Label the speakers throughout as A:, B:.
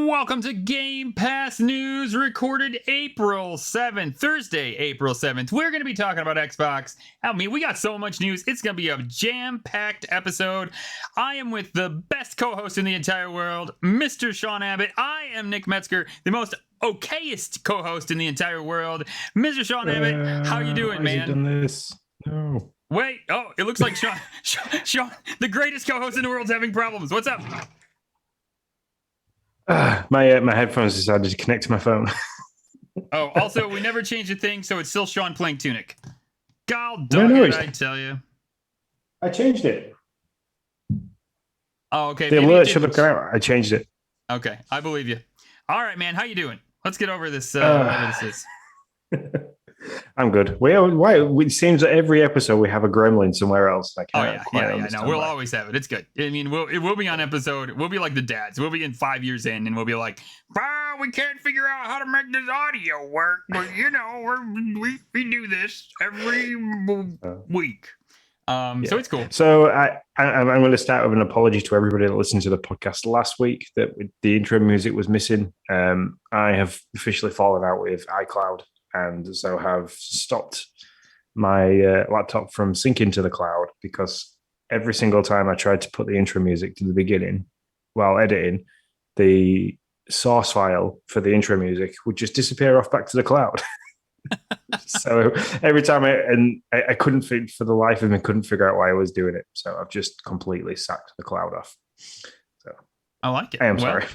A: Welcome to Game Pass News, recorded April 7th, Thursday, April 7th. We're going to be talking about Xbox. I mean, we got so much news. It's going to be a jam-packed episode. I am with the best co-host in the entire world, Mr. Sean Abbott. I am Nick Metzger, the most okayest co-host in the entire world. Mr. Sean Abbott, how you doing, man?
B: I've done this. No.
A: Wait, it looks like Sean, the greatest co-host in the world, is having problems. What's up?
B: My headphones decided to connect to my phone.
A: Also, we never changed a thing, so it's still Sean playing Tunic. God
B: No,
A: dog it, I tell you.
B: I changed it.
A: Oh, okay.
B: The alert should have gone out. I changed it.
A: Okay, I believe you. All right, man. How you doing? Let's get over this. Whatever this is.
B: I'm good. It seems that every episode we have a gremlin somewhere else.
A: Yeah. No, we'll always have it. It's good. I mean, we'll be on episode. We'll be like the dads. We'll be in 5 years in, and we'll be like, we can't figure out how to make this audio work, but we do this every week. So it's cool.
B: So I'm going to start with an apology to everybody that listened to the podcast last week that the intro music was missing. I have officially fallen out with iCloud, and so have stopped my laptop from syncing to the cloud, because every single time I tried to put the intro music to the beginning while editing, the source file for the intro music would just disappear off back to the cloud. So every time I couldn't for the life of me couldn't figure out why I was doing it. So I've just completely sacked the cloud off. So
A: I like it.
B: I am sorry.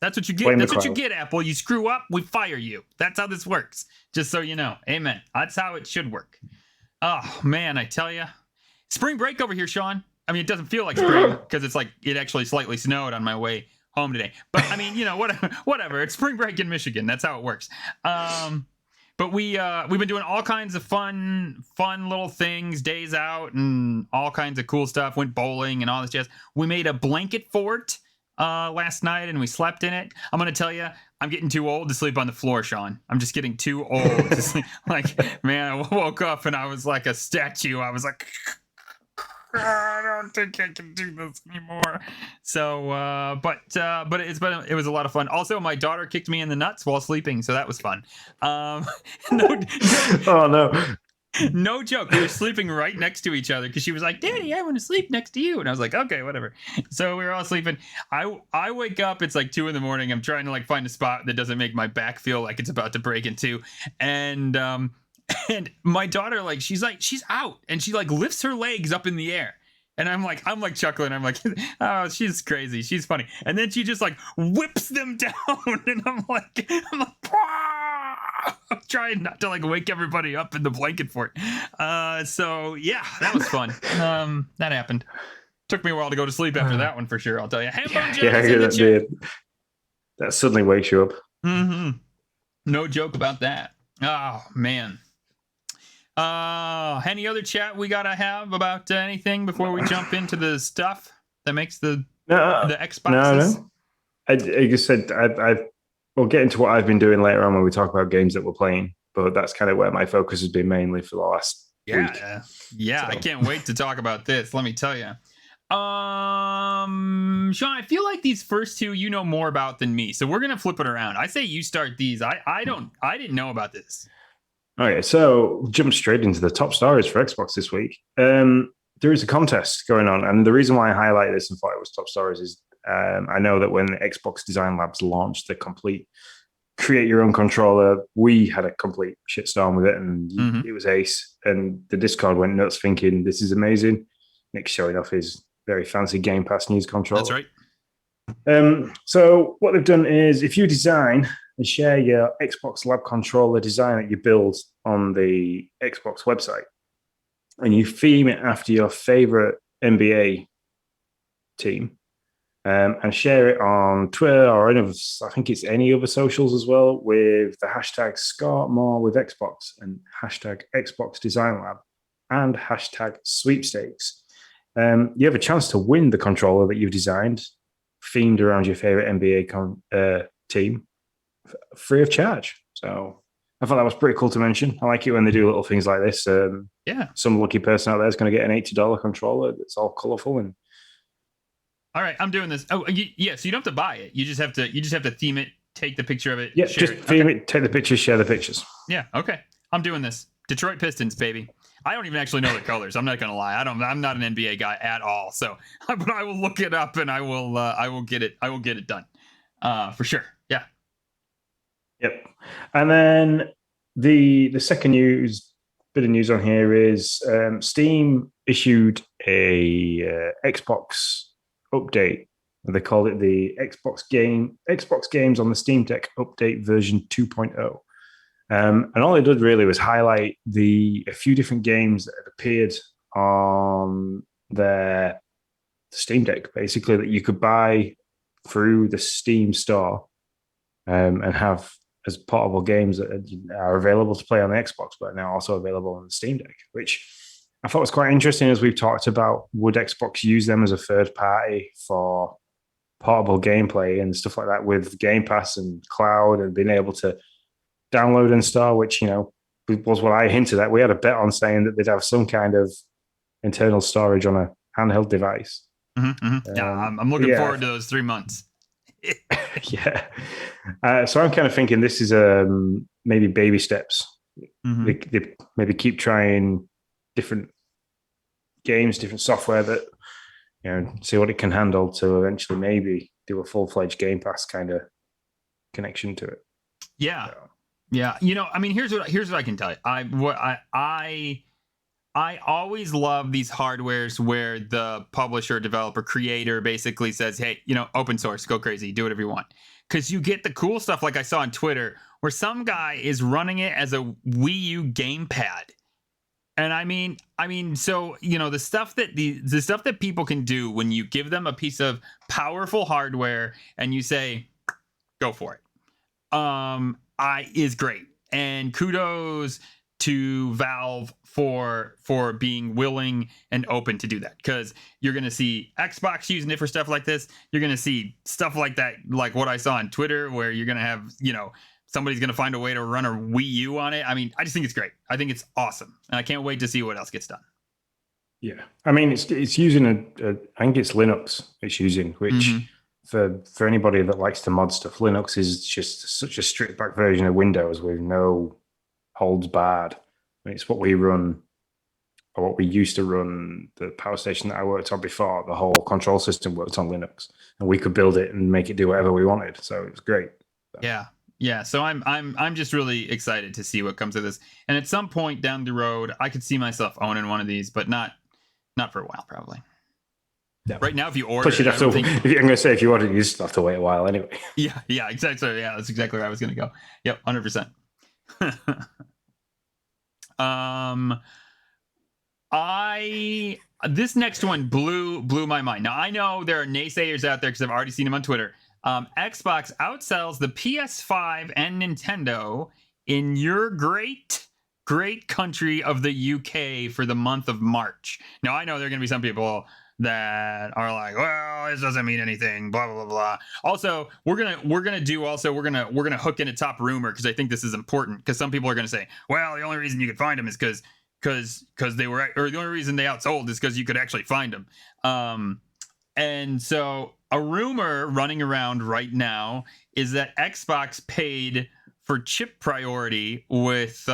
A: That's what you get. That's what you get, Apple. You screw up, we fire you. That's how this works. Just so you know. Amen. That's how it should work. Oh, man, I tell you. Spring break over here, Sean. I mean, it doesn't feel like spring because it's like it actually slightly snowed on my way home today. But I mean, whatever. It's spring break in Michigan. That's how it works. But we've been doing all kinds of fun little things, days out, and all kinds of cool stuff. Went bowling and all this jazz. We made a blanket fort last night, and we slept in it. I'm gonna tell you, I'm getting too old to sleep on the floor, Sean. I'm just getting too old to sleep. Like, man, I woke up and I was like a statue. I was like, I don't think I can do this anymore. So, but it was a lot of fun. Also, my daughter kicked me in the nuts while sleeping, so that was fun. Oh
B: no.
A: No joke. We were sleeping right next to each other because she was like, "Daddy, I want to sleep next to you," and I was like, "Okay, whatever." So we were all sleeping. I wake up. It's like 2 a.m. I'm trying to find a spot that doesn't make my back feel like it's about to break in two, and my daughter she's out, and she lifts her legs up in the air. And I'm chuckling. I'm like, oh, she's crazy. She's funny. And then she just whips them down. And I'm like, I'm trying not to wake everybody up in the blanket fort. So yeah, that was fun. That happened. Took me a while to go to sleep after that one for sure. I'll tell you.
B: That suddenly wakes you up.
A: Mm-hmm. No joke about that. Oh man. Any other chat we gotta have about anything before we jump into the stuff that makes the Xboxes?
B: No. I just said we'll get into what I've been doing later on when we talk about games that we're playing, but that's kind of where my focus has been mainly for the last week.
A: Yeah, so. I can't wait to talk about this. Let me tell you. Sean, I feel like these first two you know more about than me, so we're gonna flip it around. I say you start these. I didn't know about this.
B: Okay, so jump straight into the top stories for Xbox this week. There is a contest going on, and the reason why I highlight this and thought it was top stories is I know that when Xbox Design Labs launched the complete create your own controller, we had a complete shitstorm with it, and it was ace. And the Discord went nuts thinking, this is amazing. Nick's showing off his very fancy Game Pass news controller.
A: That's right.
B: So what they've done is if you design and share your Xbox Lab controller design that you build on the Xbox website, and you theme it after your favorite NBA team, and share it on Twitter or I think it's any other socials as well, with the hashtag #ScoreMore with Xbox and hashtag Xbox Design Lab and hashtag sweepstakes, you have a chance to win the controller that you've designed, themed around your favorite NBA team, free of charge. So I thought that was pretty cool to mention. I like it when they do little things like this. Some lucky person out there is going to get an $80 controller that's all colorful and
A: All right, I'm doing this. Oh, yeah. So you don't have to buy it. You just have to theme it, take the picture of it.
B: Yeah,
A: share
B: just
A: it.
B: theme it, take the pictures, share the pictures.
A: Yeah. Okay. I'm doing this. Detroit Pistons, baby. I don't even actually know the colors. I'm not gonna lie. I'm not an NBA guy at all. So, but I will look it up and I will get it. I will get it done. For sure. Yeah.
B: Yep. And then the second bit of news on here is Steam issued a Xbox update. They called it the Xbox Games on the Steam Deck update version 2.0. And all it did really was highlight a few different games that had appeared on their Steam Deck, basically, that you could buy through the Steam store and have as portable games that are available to play on the Xbox, but are now also available on the Steam Deck, which I thought was quite interesting. As we've talked about, would Xbox use them as a third party for portable gameplay and stuff like that with Game Pass and cloud and being able to download and install, which, was what I hinted at. We had a bet on saying that they'd have some kind of internal storage on a handheld device.
A: Mm-hmm, mm-hmm. Yeah, I'm looking forward to those 3 months.
B: Yeah. So I'm kind of thinking this is maybe baby steps. Mm-hmm. They maybe keep trying different games, different software that, see what it can handle to eventually maybe do a full-fledged Game Pass kind of connection to it.
A: Yeah. So. Yeah. Here's what I can tell you. I always love these hardwares where the publisher, developer, creator basically says, hey, open source, go crazy, do whatever you want. Because you get the cool stuff like I saw on Twitter where some guy is running it as a Wii U gamepad. And so, the stuff that the stuff that people can do when you give them a piece of powerful hardware and you say, go for it, is great. And kudos to Valve for being willing and open to do that, because you're going to see Xbox using it for stuff like this. You're going to see stuff like that, like what I saw on Twitter, where you're going to have, somebody's going to find a way to run a Wii U on it. I just think it's great. I think it's awesome. And I can't wait to see what else gets done.
B: Yeah. It's using I think it's Linux it's using, which mm-hmm. for anybody that likes to mod stuff, Linux is just such a stripped back version of Windows with no holds barred. It's what we run, or what we used to run. The power station that I worked on before, the whole control system worked on Linux, and we could build it and make it do whatever we wanted. So it was great.
A: Yeah. So I'm just really excited to see what comes of this. And at some point down the road, I could see myself owning one of these, but not for a while, probably. Yeah. Right now, if you order,
B: I'm going to say if you order, you still have to wait a while anyway.
A: Yeah, exactly. Yeah, that's exactly where I was going to go. Yep, 100%. This next one blew my mind. Now I know there are naysayers out there because I've already seen them on Twitter. Xbox outsells the PS5 and Nintendo in your great country of the UK for the month of March. Now I know there are going to be some people that are like, well, this doesn't mean anything, blah blah blah. Also, we're gonna hook in a top rumor, because I think this is important, because some people are gonna say, well, the only reason you could find them is because they were, or the only reason they outsold is because you could actually find them. And so a rumor running around right now is that Xbox paid for chip priority with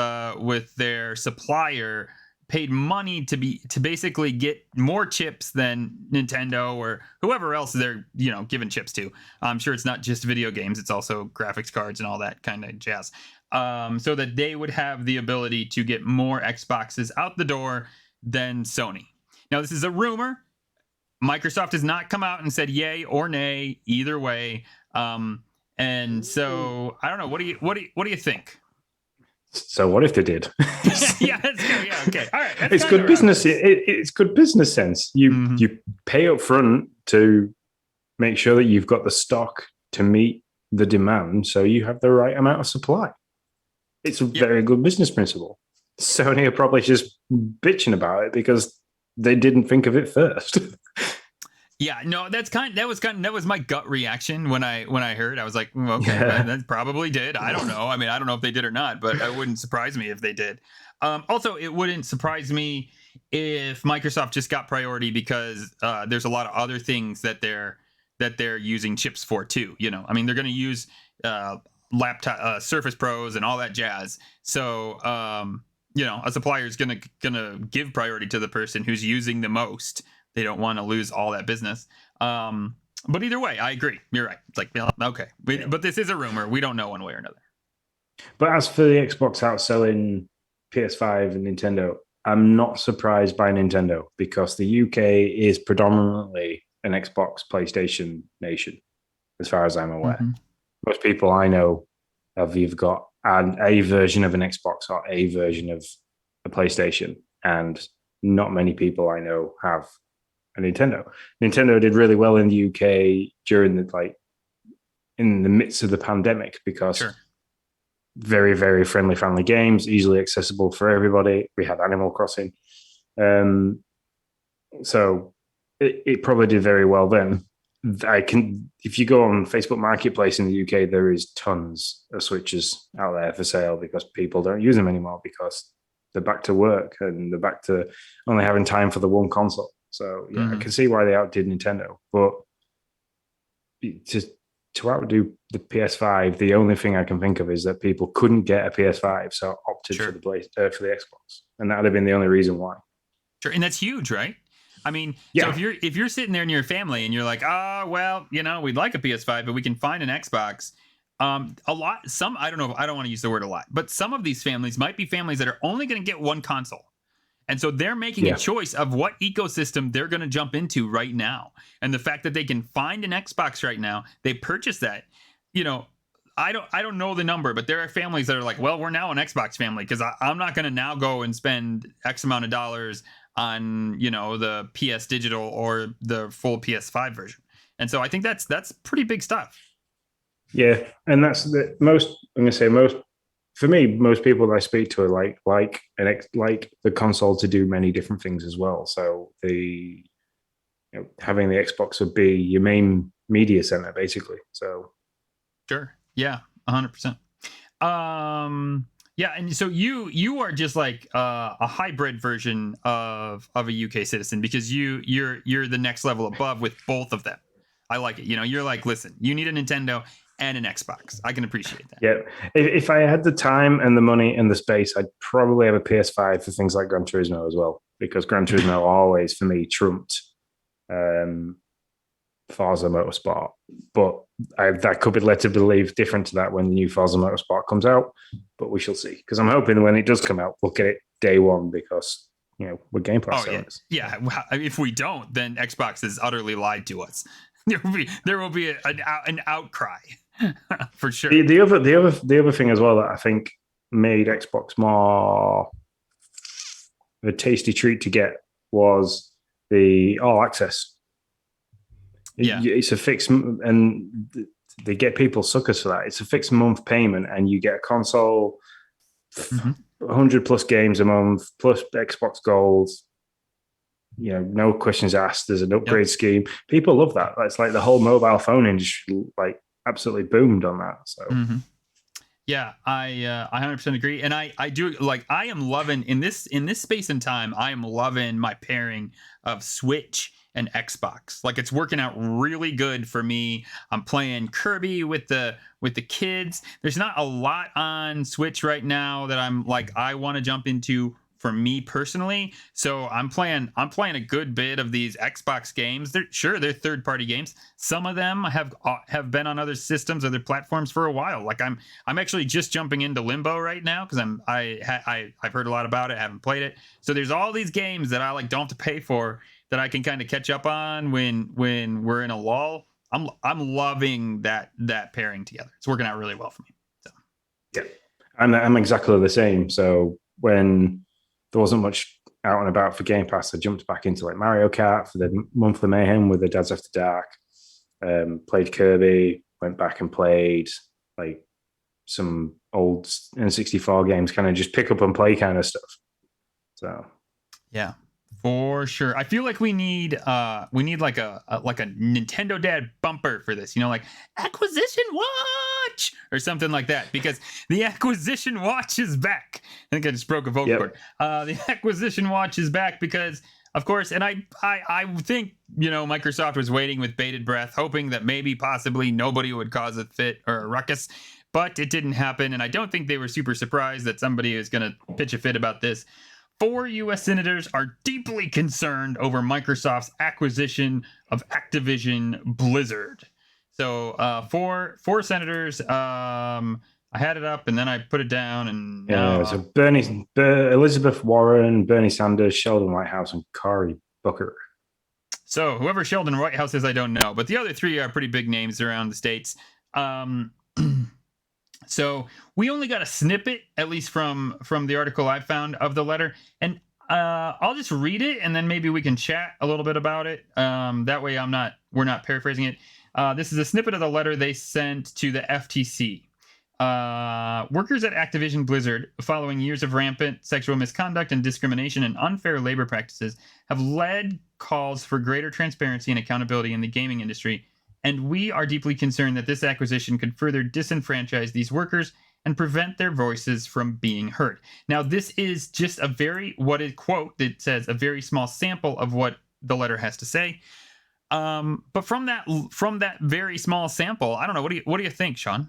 A: their supplier, paid money to basically get more chips than Nintendo or whoever else they're giving chips to. I'm sure it's not just video games, it's also graphics cards and all that kind of jazz, so that they would have the ability to get more Xboxes out the door than Sony. Now this is a rumor. Microsoft has not come out and said yay or nay either way, and so I don't know. What do you think?
B: So what if they did?
A: Yeah, let's go. Yeah, okay. All right.
B: It's good business. It's good business sense. You pay up front to make sure that you've got the stock to meet the demand, so you have the right amount of supply. It's a very good business principle. Sony are probably just bitching about it because they didn't think of it first.
A: Yeah, no, that was my gut reaction when I heard. I was like, okay, that probably did. I don't know. I don't know if they did or not, but it wouldn't surprise me if they did. Also, it wouldn't surprise me if Microsoft just got priority because there's a lot of other things that they're using chips for too. I mean, they're going to use laptop Surface Pros and all that jazz. So a supplier is gonna give priority to the person who's using the most. They don't want to lose all that business. But either way, I agree. You're right. It's like, okay, but this is a rumor. We don't know one way or another.
B: But as for the Xbox outselling PS5 and Nintendo, I'm not surprised by Nintendo because the UK is predominantly an Xbox PlayStation nation, as far as I'm aware. Mm-hmm. Most people I know have either got a version of an Xbox or a version of a PlayStation, and not many people I know have a Nintendo. Nintendo did really well in the UK during in the midst of the pandemic because very, very friendly family games, easily accessible for everybody. We had Animal Crossing. So it probably did very well then. If you go on Facebook Marketplace in the UK, there is tons of Switches out there for sale because people don't use them anymore because they're back to work and they're back to only having time for the one console. So I can see why they outdid Nintendo, but to outdo the PS5, the only thing I can think of is that people couldn't get a PS5, so opted for the Xbox, and that would have been the only reason why.
A: Sure, and that's huge, right? I mean, so if you're sitting there in your family and you're like, we'd like a PS5, but we can find an Xbox. I don't know, I don't want to use the word a lot, but some of these families might be families that are only going to get one console. And so they're making a choice of what ecosystem they're going to jump into right now. And the fact that they can find an Xbox right now, they purchase that. I don't know the number, but there are families that are like, well, we're now an Xbox family because I'm not going to now go and spend X amount of dollars on, the PS Digital or the full PS5 version. And so I think that's pretty big stuff.
B: Yeah, and that's the most. I'm going to say most. For me, most people that I speak to are like the console to do many different things as well. So having the Xbox would be your main media center, basically. So
A: sure, yeah, 100%. Yeah, and so you are just like a hybrid version of a UK citizen because you're the next level above with both of them. I like it. You're like, listen, you need a Nintendo and an Xbox. I can appreciate that.
B: Yeah. If I had the time and the money and the space, I'd probably have a PS5 for things like Gran Turismo as well, because Gran Turismo always, for me, trumped Forza Motorsport. But that could be led to believe different to that when the new Forza Motorsport comes out. But we shall see. Because I'm hoping when it does come out, we'll get it day one because, we're Game Pass sellers.
A: Yeah. If we don't, then Xbox has utterly lied to us. There will be an outcry. For sure.
B: The other thing as well that I think made Xbox more a tasty treat to get was the All Access.
A: Yeah,
B: it's a fixed, and they get people suckers for that. It's a fixed month payment, and you get a console, 100 plus games a month, plus Xbox Gold. No questions asked. There's an upgrade scheme. People love that. It's like the whole mobile phone industry, absolutely boomed on that. So
A: yeah, I 100% agree, and I do I am loving in this space and time. I am loving my pairing of Switch and Xbox. It's working out really good for me. I'm playing Kirby with the kids. There's not a lot on Switch right now that I'm I want to jump into for me personally. So I'm playing a good bit of these Xbox games. They're third-party games. Some of them have been on other systems, other platforms for a while. I'm actually just jumping into Limbo right now because I've heard a lot about it, haven't played it. So there's all these games that I don't have to pay for that I can kind of catch up on when we're in a lull. I'm loving that pairing together. It's working out really well for me. So
B: yeah, I'm exactly the same. So when there wasn't much out and about for Game Pass, I jumped back into Mario Kart for the monthly mayhem with the Dads After Dark. Played Kirby, went back and played some old N64 games, kind of just pick up and play kind of stuff. So
A: yeah, For sure. I feel like we need like a Nintendo Dad bumper for this, like acquisition watch or something like that, because the acquisition watch is back. I think I just broke a vocal cord. The acquisition watch is back because, of course, and I think, Microsoft was waiting with bated breath, hoping that maybe possibly nobody would cause a fit or a ruckus, but it didn't happen, and I don't think they were super surprised that somebody is going to pitch a fit about this. 4 U.S. senators are deeply concerned over Microsoft's acquisition of Activision Blizzard. So, four senators. I had it up and then I put it down, and now,
B: so Elizabeth Warren, Bernie Sanders, Sheldon Whitehouse, and Cory Booker.
A: So, whoever Sheldon Whitehouse is, I don't know, but the other 3 are pretty big names around the states. So we only got a snippet, at least from the article I found, of the letter, and I'll just read it, and then maybe we can chat a little bit about it. That way, we're not paraphrasing it. This is a snippet of the letter they sent to the FTC. Workers at Activision Blizzard, following years of rampant sexual misconduct and discrimination and unfair labor practices, have led calls for greater transparency and accountability in the gaming industry. And we are deeply concerned that this acquisition could further disenfranchise these workers and prevent their voices from being heard. Now, this is just quote that says a very small sample of what the letter has to say. But from that very small sample, I don't know. What do you think, Sean?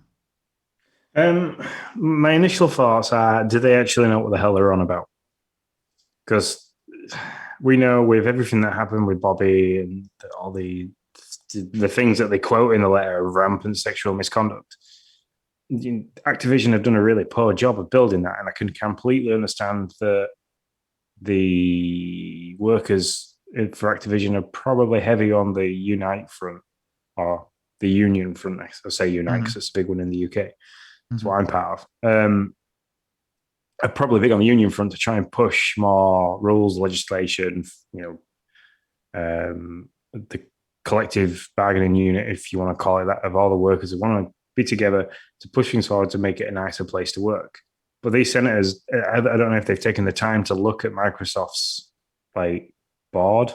B: My initial thoughts are: do they actually know what the hell they're on about? Because we know with everything that happened with Bobby and all the things that they quote in the letter of rampant sexual misconduct, Activision have done a really poor job of building that, and I can completely understand that the workers for Activision are probably heavy on the Unite front, or the union front. I say Unite because it's a big one in the UK. That's what I'm part of. Are probably big on the union front to try and push more rules, legislation, the collective bargaining unit, if you want to call it that, of all the workers who want to be together to push things forward to make it a nicer place to work. But these senators, I don't know if they've taken the time to look at Microsoft's board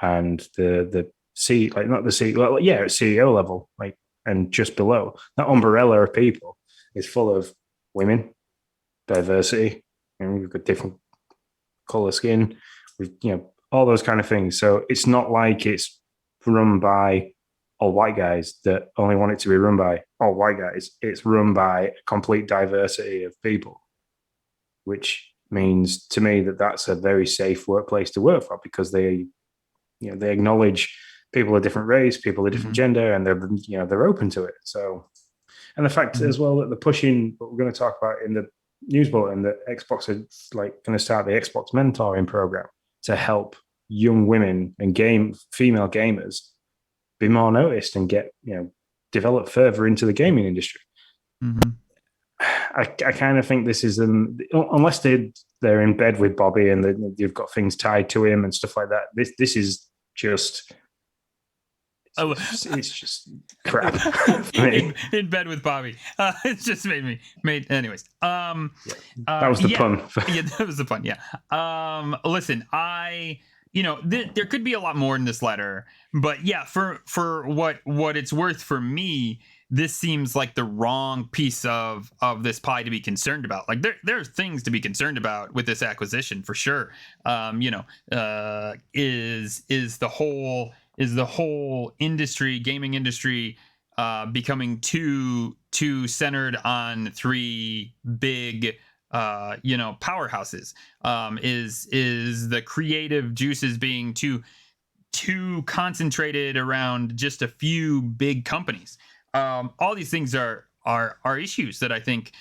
B: and the CEO level, and just below that umbrella of people is full of women, diversity, and we've got different color skin, with all those kind of things. So it's not like it's run by all white guys that only want it to be run by all white guys. It's run by a complete diversity of people, which means to me that that's a very safe workplace to work for, because they acknowledge people of different race, people of different gender, and they're open to it. So, and the fact as well that they're pushing what we're going to talk about in the news bulletin, that Xbox are going to start the Xbox mentoring program to help young women and female gamers be more noticed and get develop further into the gaming industry. I kind of think this is unless they're in bed with Bobby and you've got things tied to him and stuff like that. This is just it's just crap.
A: in bed with Bobby. It just made anyways.
B: That was the pun.
A: Yeah, that was the pun. Yeah. Listen, there could be a lot more in this letter, but yeah, for what it's worth for me, this seems like the wrong piece of this pie to be concerned about. Like there's things to be concerned about with this acquisition for sure. Is the whole industry, gaming industry, becoming too centered on 3 big powerhouses? Is the creative juices being too concentrated around just a few big companies? All these things are issues that I think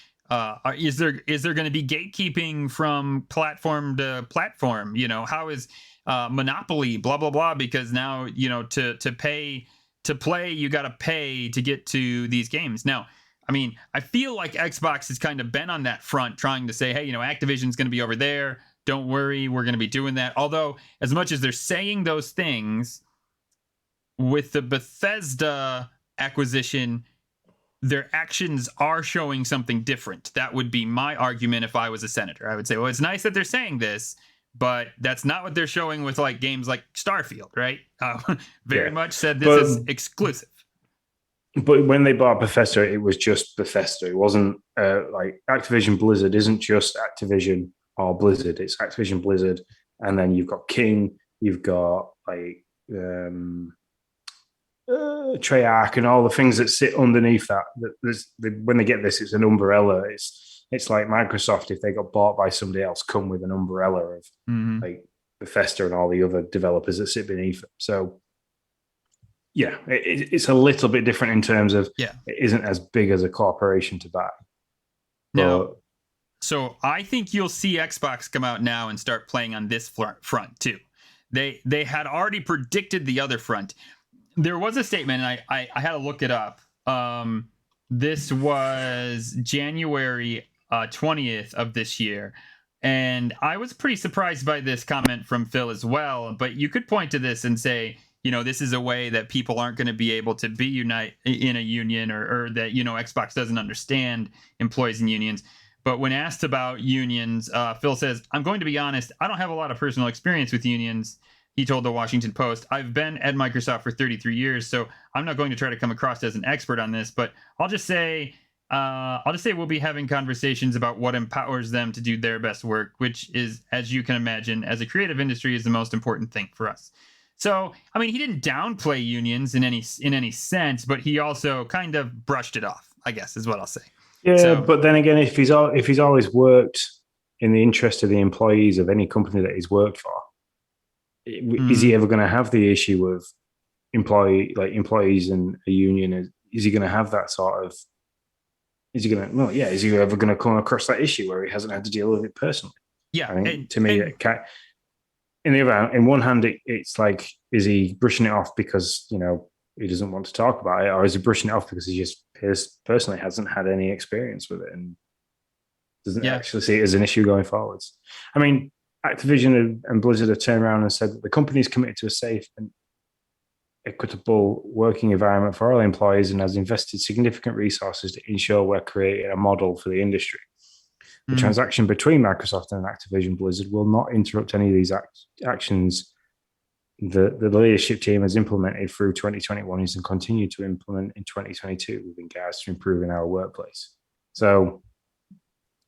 A: is there going to be gatekeeping from platform to platform? How is monopoly blah blah blah, because now to pay to play you got to pay to get to these games. Now, I mean, I feel like Xbox has kind of been on that front, trying to say, hey, Activision's going to be over there, don't worry, we're going to be doing that. Although, as much as they're saying those things, with the Bethesda acquisition, their actions are showing something different. That would be my argument if I was a senator. I would say, well, it's nice that they're saying this, but that's not what they're showing with like games like Starfield, right? Very much said this
B: but
A: is exclusive.
B: but when they bought Bethesda, it was just Bethesda. It wasn't like Activision Blizzard isn't just Activision or Blizzard. It's Activision Blizzard, and then you've got King, you've got like Treyarch, and all the things that sit underneath that. When they get this, it's an umbrella. It's like Microsoft if they got bought by somebody else, come with an umbrella of like Bethesda and all the other developers that sit beneath them. So yeah, it's a little bit different in terms of it isn't as big as a corporation to buy.
A: Now, so I think you'll see Xbox come out now and start playing on this front too. They had already predicted the other front. There was a statement, and I had to look it up. This was January 20th of this year. And I was pretty surprised by this comment from Phil as well. But you could point to this and say, this is a way that people aren't going to be able to be unite in a union, or that, Xbox doesn't understand employees and unions. But when asked about unions, Phil says, "I'm going to be honest, I don't have a lot of personal experience with unions." He told the Washington Post, "I've been at Microsoft for 33 years, so I'm not going to try to come across as an expert on this, but I'll just say we'll be having conversations about what empowers them to do their best work, which is, as you can imagine, as a creative industry, is the most important thing for us." So, I mean, he didn't downplay unions in any sense, but he also kind of brushed it off, I guess, is what I'll say.
B: Yeah, but then again, if he's always worked in the interest of the employees of any company that he's worked for, is he ever going to have the issue of employees and a union? Is he going to have that sort of? Is he ever going to come across that issue where he hasn't had to deal with it personally?
A: Yeah,
B: I mean, to me, in one hand, it's like, is he brushing it off because he doesn't want to talk about it, or is he brushing it off because he just personally hasn't had any experience with it and doesn't actually see it as an issue going forwards? I mean, Activision and Blizzard have turned around and said that the company is committed to a safe and equitable working environment for all employees and has invested significant resources to ensure we're creating a model for the industry. The transaction between Microsoft and Activision Blizzard will not interrupt any of these actions the leadership team has implemented through 2021 is and continue to implement in 2022 with regards to improving our workplace. So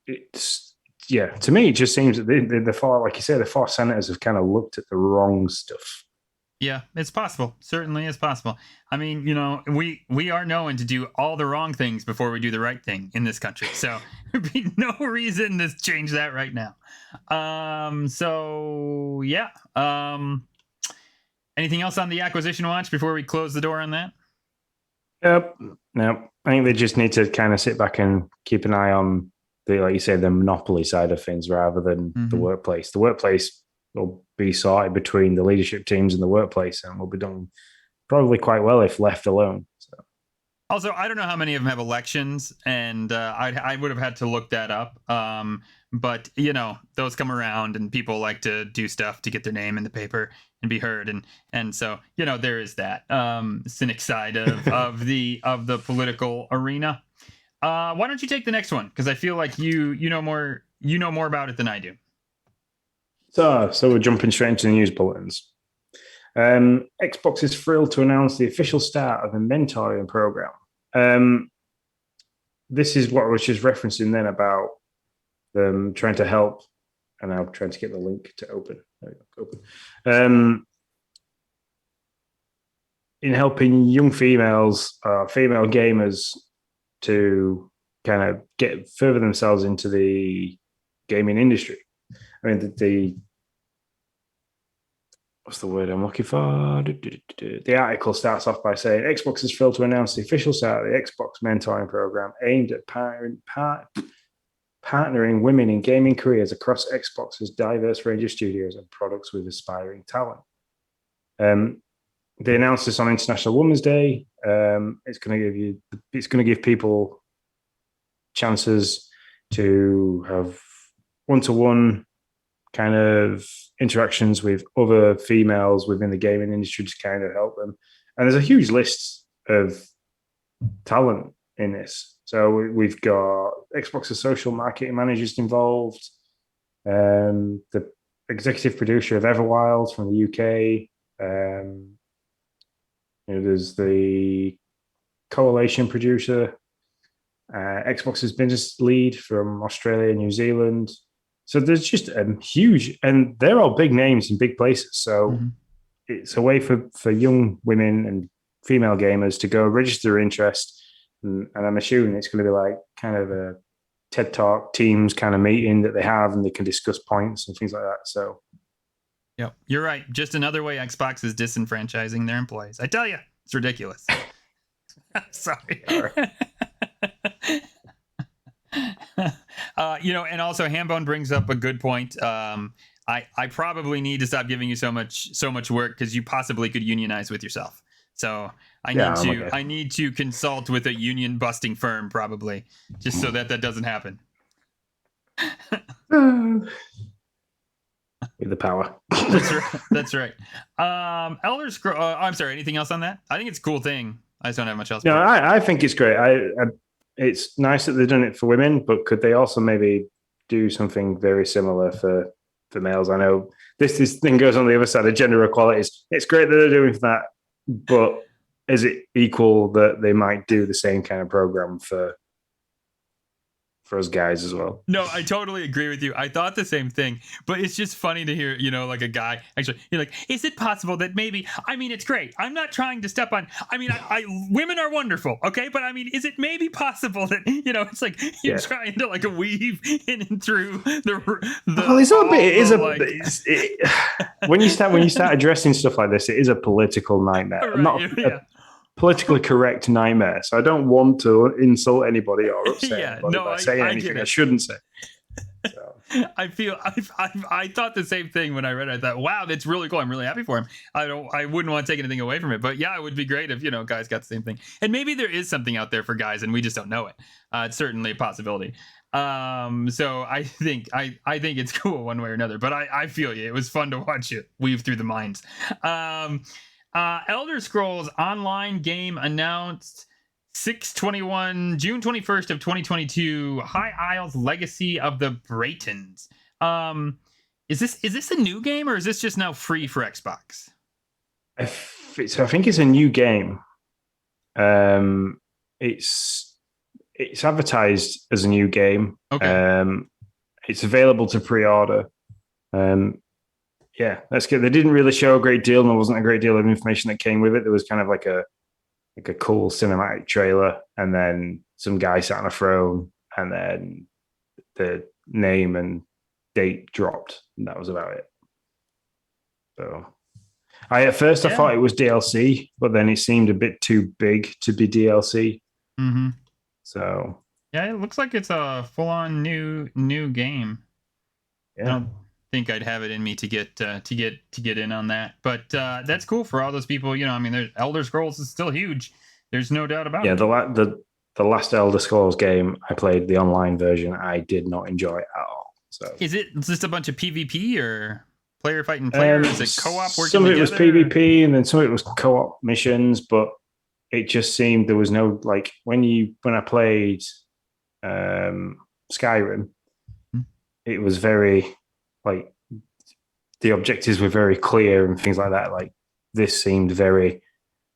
B: to me, it just seems that the four senators have kind of looked at the wrong stuff.
A: Yeah, it's possible. Certainly is possible. I mean, we are known to do all the wrong things before we do the right thing in this country. So there'd be no reason to change that right now. So yeah. Anything else on the acquisition watch before we close the door on that?
B: Yep. No, I think they just need to kind of sit back and keep an eye on like you said, the monopoly side of things rather than the workplace. The workplace will be sorted between the leadership teams and the workplace, and will be done probably quite well if left alone. So.
A: Also, I don't know how many of them have elections, and I would have had to look that up. But those come around, and people like to do stuff to get their name in the paper and be heard, and so there is that cynic side of the political arena. Why don't you take the next one? Because I feel like you know more about it than I do.
B: So we're jumping straight into the news bulletins. Xbox is thrilled to announce the official start of a mentoring program. This is what I was just referencing then about them trying to help, and I'm trying to get the link to open. In helping young female gamers to kind of get further themselves into the gaming industry. I mean, what's the word I'm looking for? The article starts off by saying Xbox is thrilled to announce the official start of the Xbox mentoring program aimed at partnering women in gaming careers across Xbox's diverse range of studios and products with aspiring talent. They announced this on International Women's Day. It's going to give people chances to have one-to-one kind of interactions with other females within the gaming industry to kind of help them. And there's a huge list of talent in this. So we've got Xbox's social marketing managers involved. The executive producer of Everwild from the UK. There's the Coalition producer, Xbox's business lead from Australia, New Zealand. So there's just a huge, and they're all big names in big places. So it's a way for young women and female gamers to go register their interest. And I'm assuming it's going to be like kind of a TED Talk Teams kind of meeting that they have, and they can discuss points and things like that. So,
A: yep, you're right. Just another way Xbox is disenfranchising their employees. I tell you, it's ridiculous. Sorry. And also Hambone brings up a good point. I probably need to stop giving you so much work because you possibly could unionize with yourself. So I need to consult with a union busting firm probably, just so that doesn't happen.
B: With the power.
A: That's right. Elder Scrolls. I'm sorry. Anything else on that? I think it's a cool thing. I just don't have much else.
B: No, I think it's great. It's nice that they've done it for women, but could they also maybe do something very similar for males? I know this thing goes on the other side of gender equality. It's great that they're doing that, but is it equal that they might do the same kind of program for us guys as well?
A: No, I totally agree with you. I thought the same thing, but it's just funny to hear, like a guy actually, you're like, is it possible that maybe, it's great. I'm not trying to step on, women are wonderful. Okay. But is it maybe possible that, it's like you're trying to like weave in and through
B: well, it's a bit, when you start addressing stuff like this, it is a political nightmare. Right, politically correct nightmare. So I don't want to insult anybody or upset anybody by saying anything I shouldn't say. So.
A: I thought the same thing when I read it. I thought, wow, that's really cool. I'm really happy for him. I wouldn't want to take anything away from it, but yeah, it would be great if, guys got the same thing. And maybe there is something out there for guys and we just don't know it. It's certainly a possibility. So I think it's cool one way or another, but I feel you. It was fun to watch it weave through the minds. Elder Scrolls Online game announced June 21st of 2022. High Isles Legacy of the Bratons. Is this a new game or is this just now free for Xbox?
B: I think it's a new game. It's advertised as a new game.
A: Okay.
B: It's available to pre-order. Yeah, that's good. They didn't really show a great deal, and there wasn't a great deal of information that came with it. There was kind of like a cool cinematic trailer, and then some guy sat on a throne, and then the name and date dropped, and that was about it. So, I thought it was DLC, but then it seemed a bit too big to be DLC.
A: Mm-hmm.
B: So
A: yeah, it looks like it's a full-on new game.
B: Yeah.
A: Think I'd have it in me to get in on that, but that's cool for all those people. There's Elder Scrolls is still huge. There's no doubt about it.
B: Yeah, the last Elder Scrolls game I played, the online version, I did not enjoy at all. So
A: is it just a bunch of PvP or player fighting player? Is it co-op working?
B: Some of it was PvP, and then some of it was co-op missions, but it just seemed there was no like when I played Skyrim, it was very like the objectives were very clear and things like that. Like this seemed very,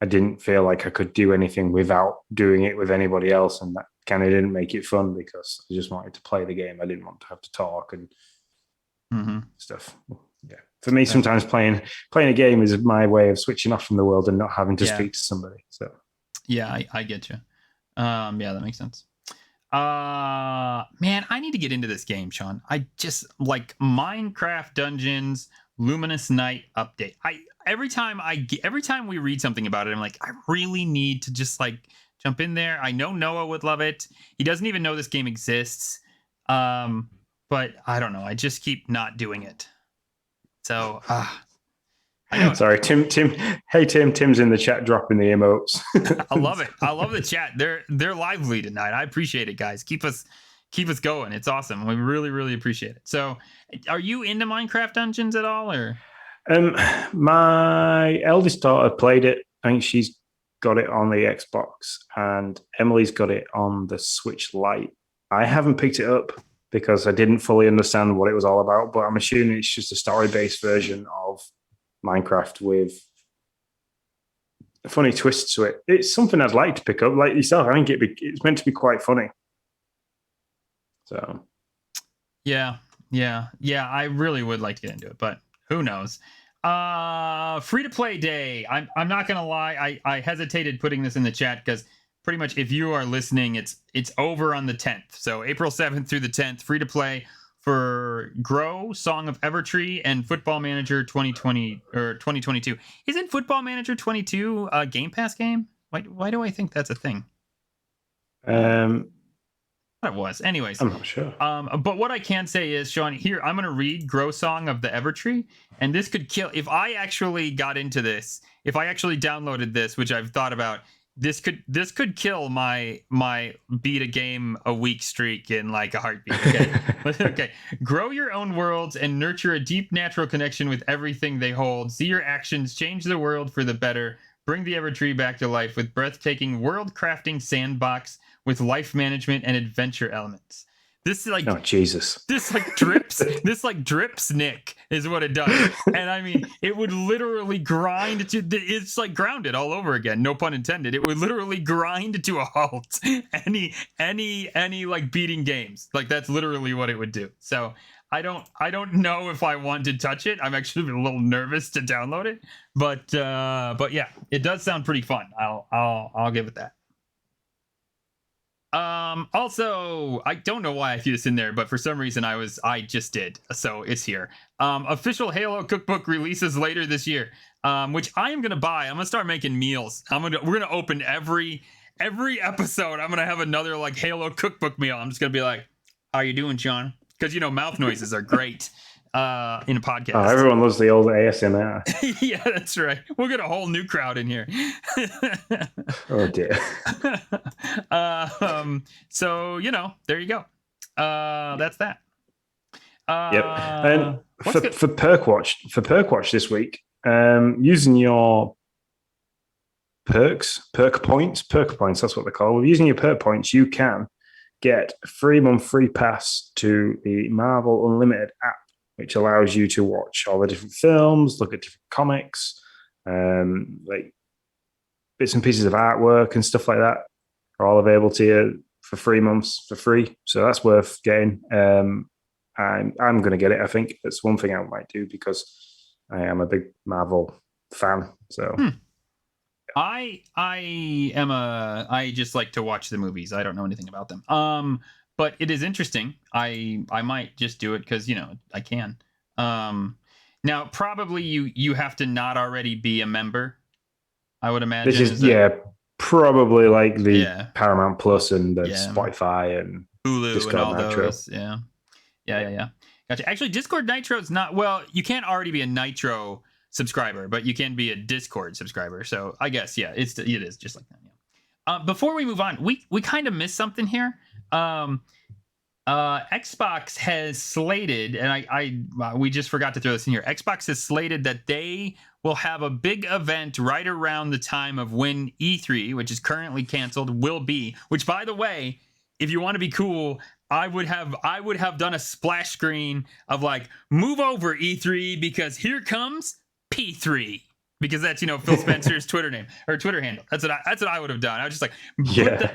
B: I didn't feel like I could do anything without doing it with anybody else. And that kind of didn't make it fun because I just wanted to play the game. I didn't want to have to talk and stuff. Yeah. For me, sometimes playing a game is my way of switching off from the world and not having to speak to somebody. So
A: yeah, I get you. Yeah, that makes sense. Man, I need to get into this game, Sean. I just like Minecraft Dungeons Luminous Night update. Every time we read something about it, I'm like, I really need to just like jump in there. I know Noah would love it. He doesn't even know this game exists. But I don't know. I just keep not doing it. So,
B: sorry, Tim. Hey, Tim. Tim's in the chat dropping the emotes.
A: I love it. I love the chat. They're lively tonight. I appreciate it, guys. Keep us going. It's awesome. We really, really appreciate it. So, are you into Minecraft Dungeons at all, or?
B: My eldest daughter played it. I think she's got it on the Xbox, and Emily's got it on the Switch Lite. I haven't picked it up. because I didn't fully understand what it was all about. But I'm assuming it's just a story-based version of Minecraft with funny twists to it. It's something I'd like to pick up. Like yourself, I think it's meant to be quite funny. So,
A: yeah. I really would like to get into it, but who knows? Free to play day. I'm not gonna lie. I hesitated putting this in the chat because pretty much if you are listening, it's over on the 10th. So April 7th through the 10th, free to play for Grow, Song of Evertree, and Football Manager 2020 or 2022. Isn't Football Manager 22 a Game Pass game? Why do I think that's a thing? It was. Anyways,
B: I'm not sure.
A: But what I can say is, Sean, here I'm going to read Grow Song of the Evertree, and this could kill. If I actually got into this, if I actually downloaded this, which I've thought about, this could kill my beat a game a week streak in like a heartbeat. Okay. Okay. Grow your own worlds and nurture a deep natural connection with everything they hold. See your actions change the world for the better. Bring the Evertree back to life with breathtaking world crafting sandbox with life management and adventure elements. This is like,
B: oh Jesus!
A: This like drips Nick is what it does, and I mean it would literally grind to. It's like grounded all over again. No pun intended. It would literally grind to a halt any like beating games. Like that's literally what it would do. So I don't know if I want to touch it. I'm actually a little nervous to download it, but yeah, it does sound pretty fun. I'll give it that. Also, I don't know why I threw this in there, but for some reason I just did. So it's here. Official Halo cookbook releases later this year, which I am going to buy. I'm going to start making meals. We're going to open every episode. I'm going to have another like Halo cookbook meal. I'm just going to be like, how you doing, John? Because, mouth noises are great in a podcast.
B: Oh, everyone loves the old ASMR.
A: Yeah, that's right. We'll get a whole new crowd in here.
B: Oh, dear.
A: So, there you go. That's that.
B: Yep. And for Perk Watch this week, using your perk points, that's what they're called. Using your perk points, you can get a 3-month free pass to the Marvel Unlimited app, which allows you to watch all the different films, look at different comics, like bits and pieces of artwork and stuff like that are all available to you for 3 months for free. So that's worth getting. I'm going to get it. I think it's one thing I might do because I am a big Marvel fan. So
A: I just like to watch the movies. I don't know anything about them. But it is interesting. I might just do it because I can. Now probably you have to not already be a member, I would imagine.
B: This is probably like the Paramount Plus and the Spotify and
A: Hulu
B: Discord
A: and all
B: Nitro.
A: Those. Yeah. Gotcha. Actually, Discord Nitro is not. Well, you can't already be a Nitro subscriber, but you can be a Discord subscriber. So I guess it is just like that. Yeah. Before we move on, we kind of missed something here. Xbox has slated, and we just forgot to throw this in here. Xbox has slated that they will have a big event right around the time of when E3, which is currently canceled, will be. Which, by the way, if you want to be cool, I would have done a splash screen of like, move over E3 because here comes P3. Because that's Phil Spencer's Twitter name or Twitter handle. That's what I would have done. I was just like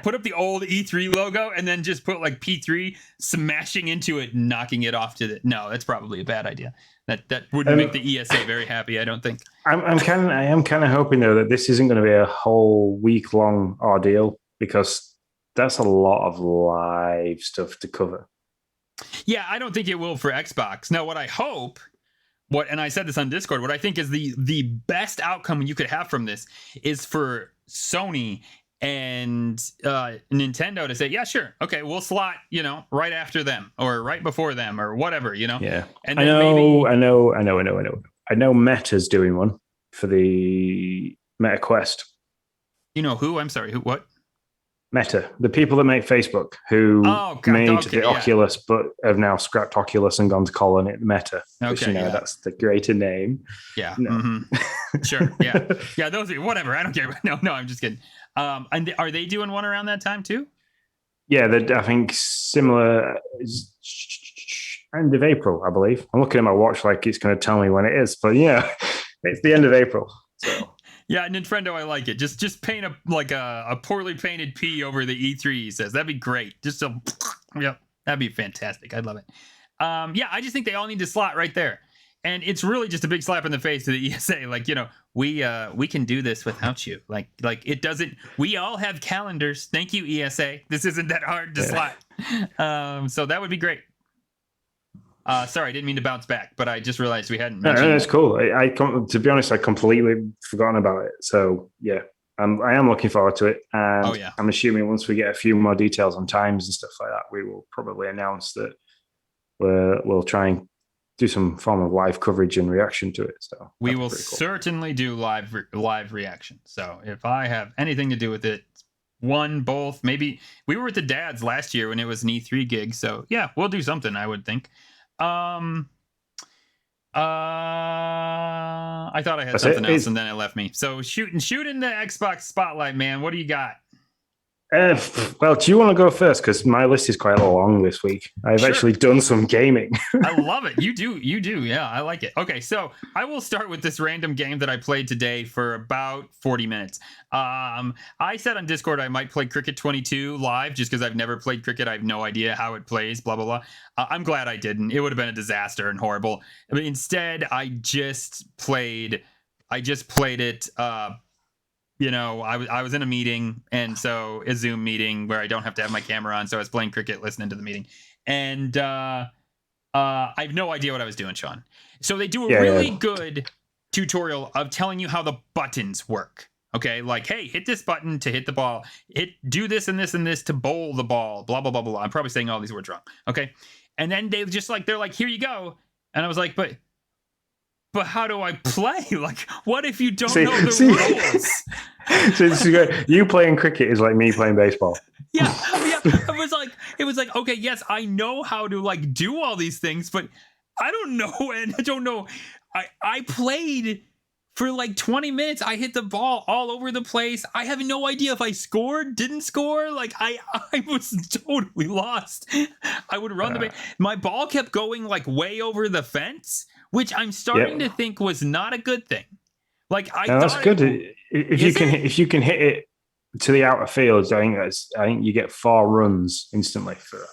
A: put up the old E3 logo and then just put like P3 smashing into it, and knocking it off to the. No, that's probably a bad idea. That wouldn't make the ESA very happy. I don't think. I
B: am kind of hoping though that this isn't going to be a whole week-long ordeal because that's a lot of live stuff to cover.
A: Yeah, I don't think it will for Xbox. Now, what I hope. And I said this on Discord, what I think is the best outcome you could have from this is for Sony and Nintendo to say, yeah, sure, okay, we'll slot, right after them or right before them or whatever,
B: Yeah,
A: and
B: I know Meta's doing one for the Meta Quest.
A: You know who? I'm sorry, who? What?
B: Meta, the people that make Facebook, who made the Oculus, but have now scrapped Oculus and gone to calling it Meta.
A: Okay,
B: that's the greater name.
A: Yeah, sure. Yeah. Those are whatever. I don't care. No, I'm just kidding. And are they doing one around that time too?
B: Yeah, I think similar end of April, I believe. I'm looking at my watch like it's going to tell me when it is, but yeah, it's the end of April. So
A: Yeah, Nintendo, I like it. Just paint a poorly painted P over the E3. He says that'd be great. Just a yep, that'd be fantastic. I'd love it. Yeah, I just think they all need to slot right there, and it's really just a big slap in the face to the ESA. Like, we can do this without you. Like it doesn't. We all have calendars. Thank you, ESA. This isn't that hard to slot. So that would be great. Sorry, I didn't mean to bounce back, but I just realized we hadn't mentioned.
B: No, it's cool. To be honest, I completely forgotten about it. So yeah, I am looking forward to it, and
A: Oh yeah.
B: I'm assuming once we get a few more details on times and stuff like that, we will probably announce that we'll try and do some form of live coverage and reaction to it. So
A: we will certainly do live reaction. So if I have anything to do with it, one, both, maybe we were at the Dad's last year when it was an E3 gig. So yeah, we'll do something, I would think. I thought I had something else and then it left me. So shoot in the Xbox spotlight, man. What do you got?
B: Well, do you want to go first? Because my list is quite long this week. I've actually done some gaming.
A: I love it. You do. Yeah, I like it. Okay, so I will start with this random game that I played today for about 40 minutes. I said on Discord I might play Cricket 22 live just because I've never played cricket. I have no idea how it plays, blah, blah, blah. I'm glad I didn't. It would have been a disaster and horrible. But instead, I just played it. I was in a meeting, and so a Zoom meeting where I don't have to have my camera on, so I was playing cricket, listening to the meeting, and I have no idea what I was doing, Sean. So they do a really good tutorial of telling you how the buttons work. Okay, like, hey, hit this button to hit the ball. Do this and this and this to bowl the ball. Blah blah blah blah blah. I'm probably saying all these words wrong. Okay, and then they're like, here you go, and I was like, but how do I play? Like, what if you don't know the rules?
B: So you playing cricket is like me playing baseball.
A: Yeah. It was like, okay, yes, I know how to like do all these things, but I don't know, and I don't know. I played for like 20 minutes. I hit the ball all over the place. I have no idea if I scored, didn't score. Like I was totally lost. I would run the base. My ball kept going like way over the fence, which I'm starting to think was not a good thing. Like
B: that's good. If you can hit it to the outer fields, I think you get 4 runs instantly for that.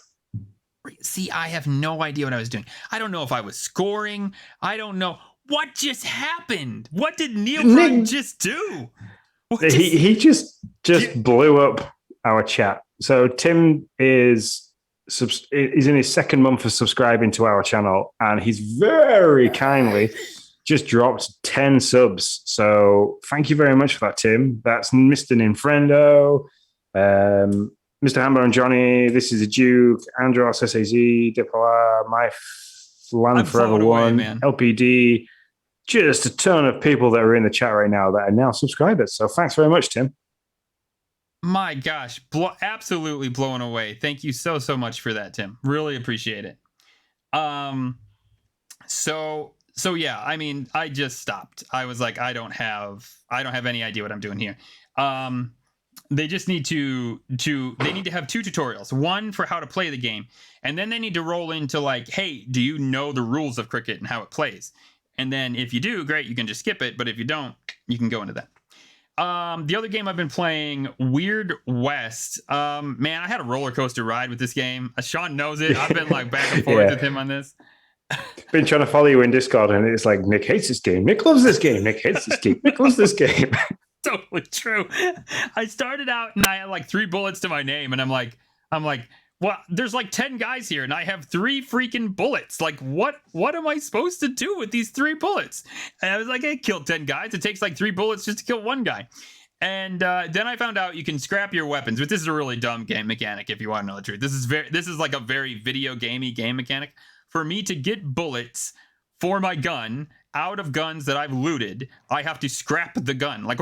A: See, I have no idea what I was doing. I don't know if I was scoring. I don't know what just happened. What did Neil just do?
B: He just blew up our chat. So Tim is in his second month of subscribing to our channel, and he's very kindly just dropped 10 subs. So thank you very much for that, Tim. That's Mr. Ninfrendo, Mr. Hammer and Johnny, This is a Duke, Andros, SAZ, Dipolar, My Land Forever One, LPD, just a ton of people that are in the chat right now that are now subscribers. So thanks very much, Tim.
A: My gosh, absolutely blown away. Thank you so much for that, Tim. Really appreciate it. So yeah, I mean, I just stopped. I was like, I don't have any idea what I'm doing here. They just need to have 2 tutorials. One for how to play the game, and then they need to roll into like, hey, do you know the rules of cricket and how it plays? And then if you do, great, you can just skip it. But if you don't, you can go into that. The other game I've been playing, Weird West. Man, I had a roller coaster ride with this game. Sean knows it. I've been like back and forth with him on this.
B: Been trying to follow you in Discord, and it's like, Nick hates this game. Nick loves this game. Nick hates this game. Nick loves this game.
A: Totally true. I started out and I had like 3 bullets to my name, and I'm like, well, there's like 10 guys here, and I have 3 freaking bullets. Like, what am I supposed to do with these 3 bullets? And I was like, I killed 10 guys. It takes like 3 bullets just to kill 1 guy. And then I found out you can scrap your weapons, but this is a really dumb game mechanic if you want to know the truth. This is like a very video gamey game mechanic. For me to get bullets for my gun out of guns that I've looted, I have to scrap the gun. Like,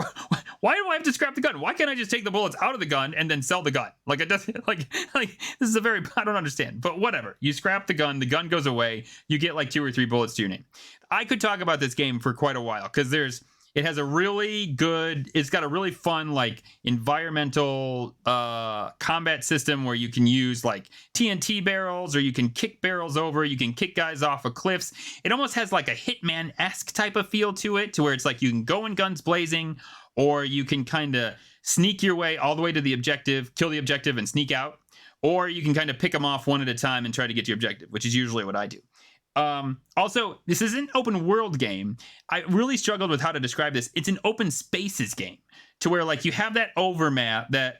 A: why do I have to scrap the gun? Why can't I just take the bullets out of the gun and then sell the gun? Like, it doesn't, like this is I don't understand, but whatever. You scrap the gun goes away, you get like 2 or 3 bullets to your name. I could talk about this game for quite a while because there's It has a really good, it's got a really fun like environmental combat system where you can use like TNT barrels, or you can kick barrels over, you can kick guys off of cliffs. It almost has like a Hitman-esque type of feel to it, to where it's like you can go in guns blazing, or you can kind of sneak your way all the way to the objective, kill the objective and sneak out, or you can kind of pick them off one at a time and try to get your objective, which is usually what I do. Also, this is an open world game. I really struggled with how to describe this. It's an open spaces game, to where like you have that overmap, that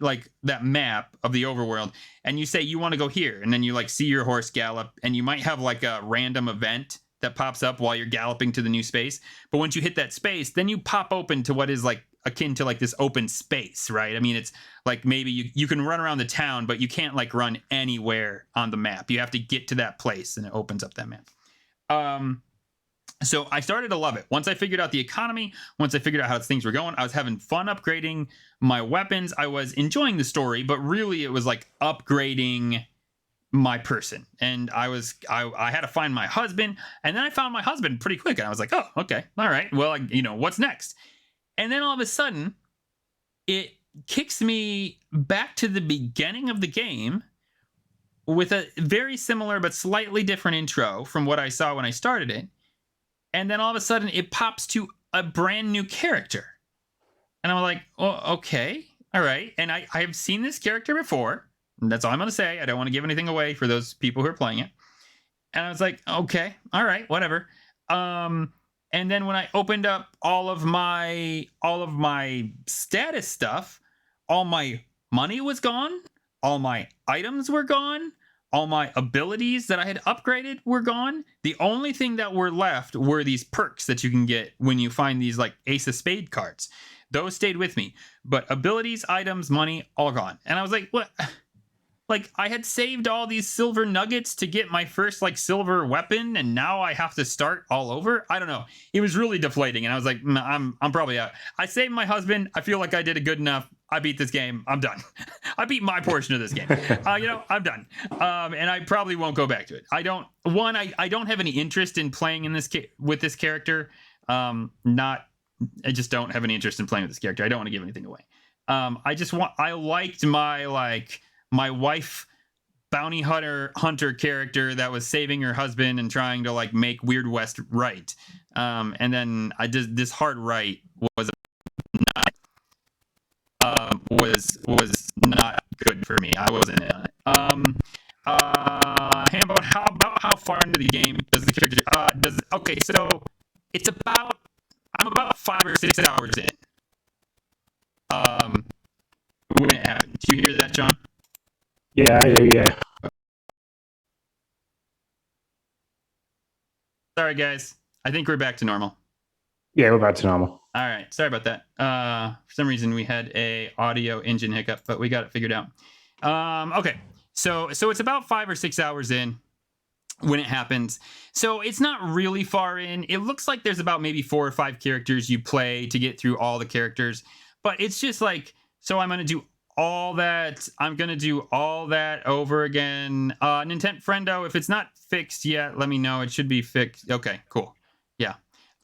A: map of the overworld, and you say you want to go here, and then you like see your horse gallop, and you might have like a random event that pops up while you're galloping to the new space. But once you hit that space, then you pop open to what is like akin to like this open space, right? I mean, it's like maybe you can run around the town, but you can't like run anywhere on the map. You have to get to that place, and it opens up that map. So I started to love it. Once I figured out the economy, once I figured out how things were going, I was having fun upgrading my weapons. I was enjoying the story, but really it was like upgrading my person. And I had to find my husband, and then I found my husband pretty quick, and I was like, oh, okay. All right. Well, what's next? And then all of a sudden it kicks me back to the beginning of the game with a very similar but slightly different intro from what I saw when I started it. And then all of a sudden it pops to a brand new character. And I'm like, oh, okay, all right. And I have seen this character before. That's all I'm going to say. I don't want to give anything away for those people who are playing it. And I was like, okay, all right, whatever. And then when I opened up all of my status stuff, all my money was gone. All my items were gone. All my abilities that I had upgraded were gone. The only thing that were left were these perks that you can get when you find these like Ace of Spade cards. Those stayed with me. But abilities, items, money, all gone. And I was like, what? Like, I had saved all these silver nuggets to get my first like silver weapon, and now I have to start all over. I don't know. It was really deflating, and I was like, I'm probably out. I saved my husband. I feel like I did a good enough. I beat this game. I'm done. I beat my portion of this game. I'm done. And I probably won't go back to it. I don't have any interest in playing in this with this character. I just don't have any interest in playing with this character. I don't want to give anything away. I liked my wife bounty hunter character that was saving her husband and trying to like make Weird West right. And then this hard right was not good for me. I wasn't in it. How far into the game does the character okay, so I'm about 5 or 6 hours in. When it happened. Did you hear that, John?
B: Yeah, I do, yeah.
A: Sorry, guys. I think we're back to normal.
B: Yeah, we're back to normal.
A: All right. Sorry about that. For some reason, we had a audio engine hiccup, but we got it figured out. Okay. So it's about 5 or 6 hours in when it happens. So it's not really far in. It looks like there's about maybe 4 or 5 characters you play to get through all the characters. But it's just like, so I'm going to do all that. I'm going to do all that over again. Nintendo Friendo, if it's not fixed yet, let me know. It should be fixed. Okay, cool. Yeah.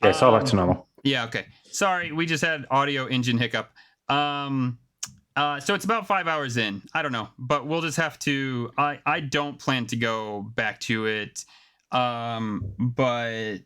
B: Yeah, it's all back to normal.
A: Yeah, okay. Sorry, we just had audio engine hiccup. So it's about 5 hours in. I don't know, but we'll just have to. I don't plan to go back to it. But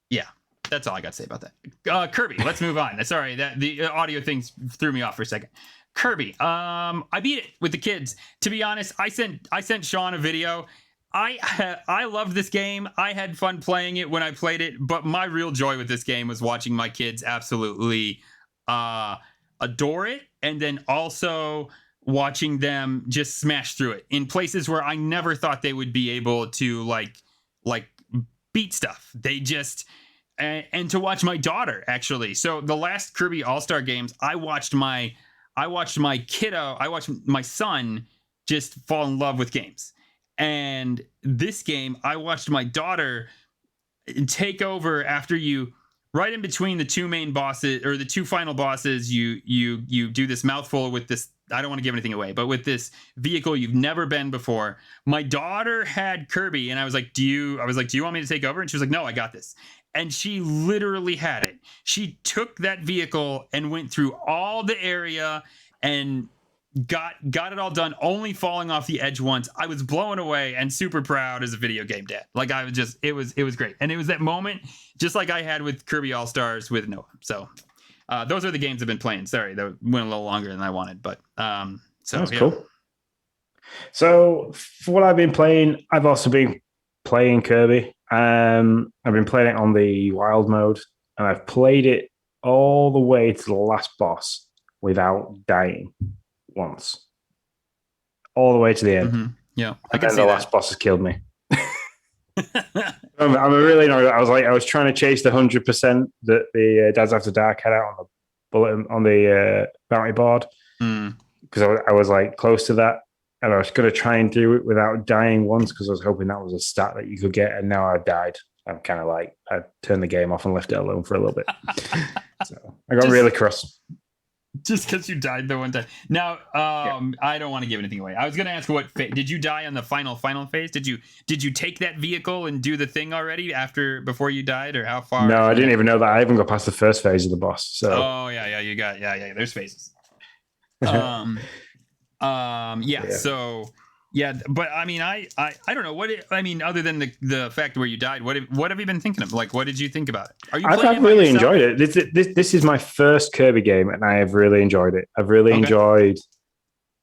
A: yeah, that's all I got to say about that. Kirby, let's move on. Sorry, that the audio things threw me off for a second. Kirby, I beat it with the kids. To be honest, I sent Sean a video. I loved this game. I had fun playing it when I played it, but my real joy with this game was watching my kids absolutely adore it, and then also watching them just smash through it in places where I never thought they would be able to like beat stuff. They just and to watch my daughter actually. So the last Kirby All-Star games, I watched my son just fall in love with games. And this game, I watched my daughter take over after you, right in between the two main bosses or the two final bosses. You do this mouthful with this. I don't want to give anything away, but with this vehicle you've never been before. My daughter had Kirby, and I was like, "Do you want me to take over?" And she was like, "No, I got this." and she literally had it. She took that vehicle and went through all the area and got it all done, only falling off the edge once. I was blown away and super proud as a video game dad. Like, I was just, it was great. And it was that moment, just like I had with Kirby All-Stars with Noah. So those are the games I've been playing. Sorry, that went a little longer than I wanted, but so
B: that's cool. So for what I've been playing, I've also been playing Kirby. I've been playing it on the wild mode, and I've played it all the way to the last boss without dying once, all the way to the end.
A: Mm-hmm. Yeah,
B: I can see the last boss has killed me. I'm really annoyed. I was trying to chase the 100% that the Dads After Dark had out on the bulletin on the bounty board because I was like close to that, and I was going to try and do it without dying once because I was hoping that was a stat that you could get, and now I've died. I'm kind of like, I turned the game off and left it alone for a little bit. So I got really cross.
A: Just because you died the one time. Now, I don't want to give anything away. I was going to ask did you die on the final phase? Did you take that vehicle and do the thing already before you died, or how far?
B: No, I didn't even know that. I haven't got past the first phase of the boss. So.
A: Oh yeah, you got there's phases. So yeah, but I mean, I don't know other than the fact where you died, what have you been thinking of? Like, what did you think about it? Are you?
B: I've really enjoyed it. This is my first Kirby game, and I have really enjoyed it. I've really enjoyed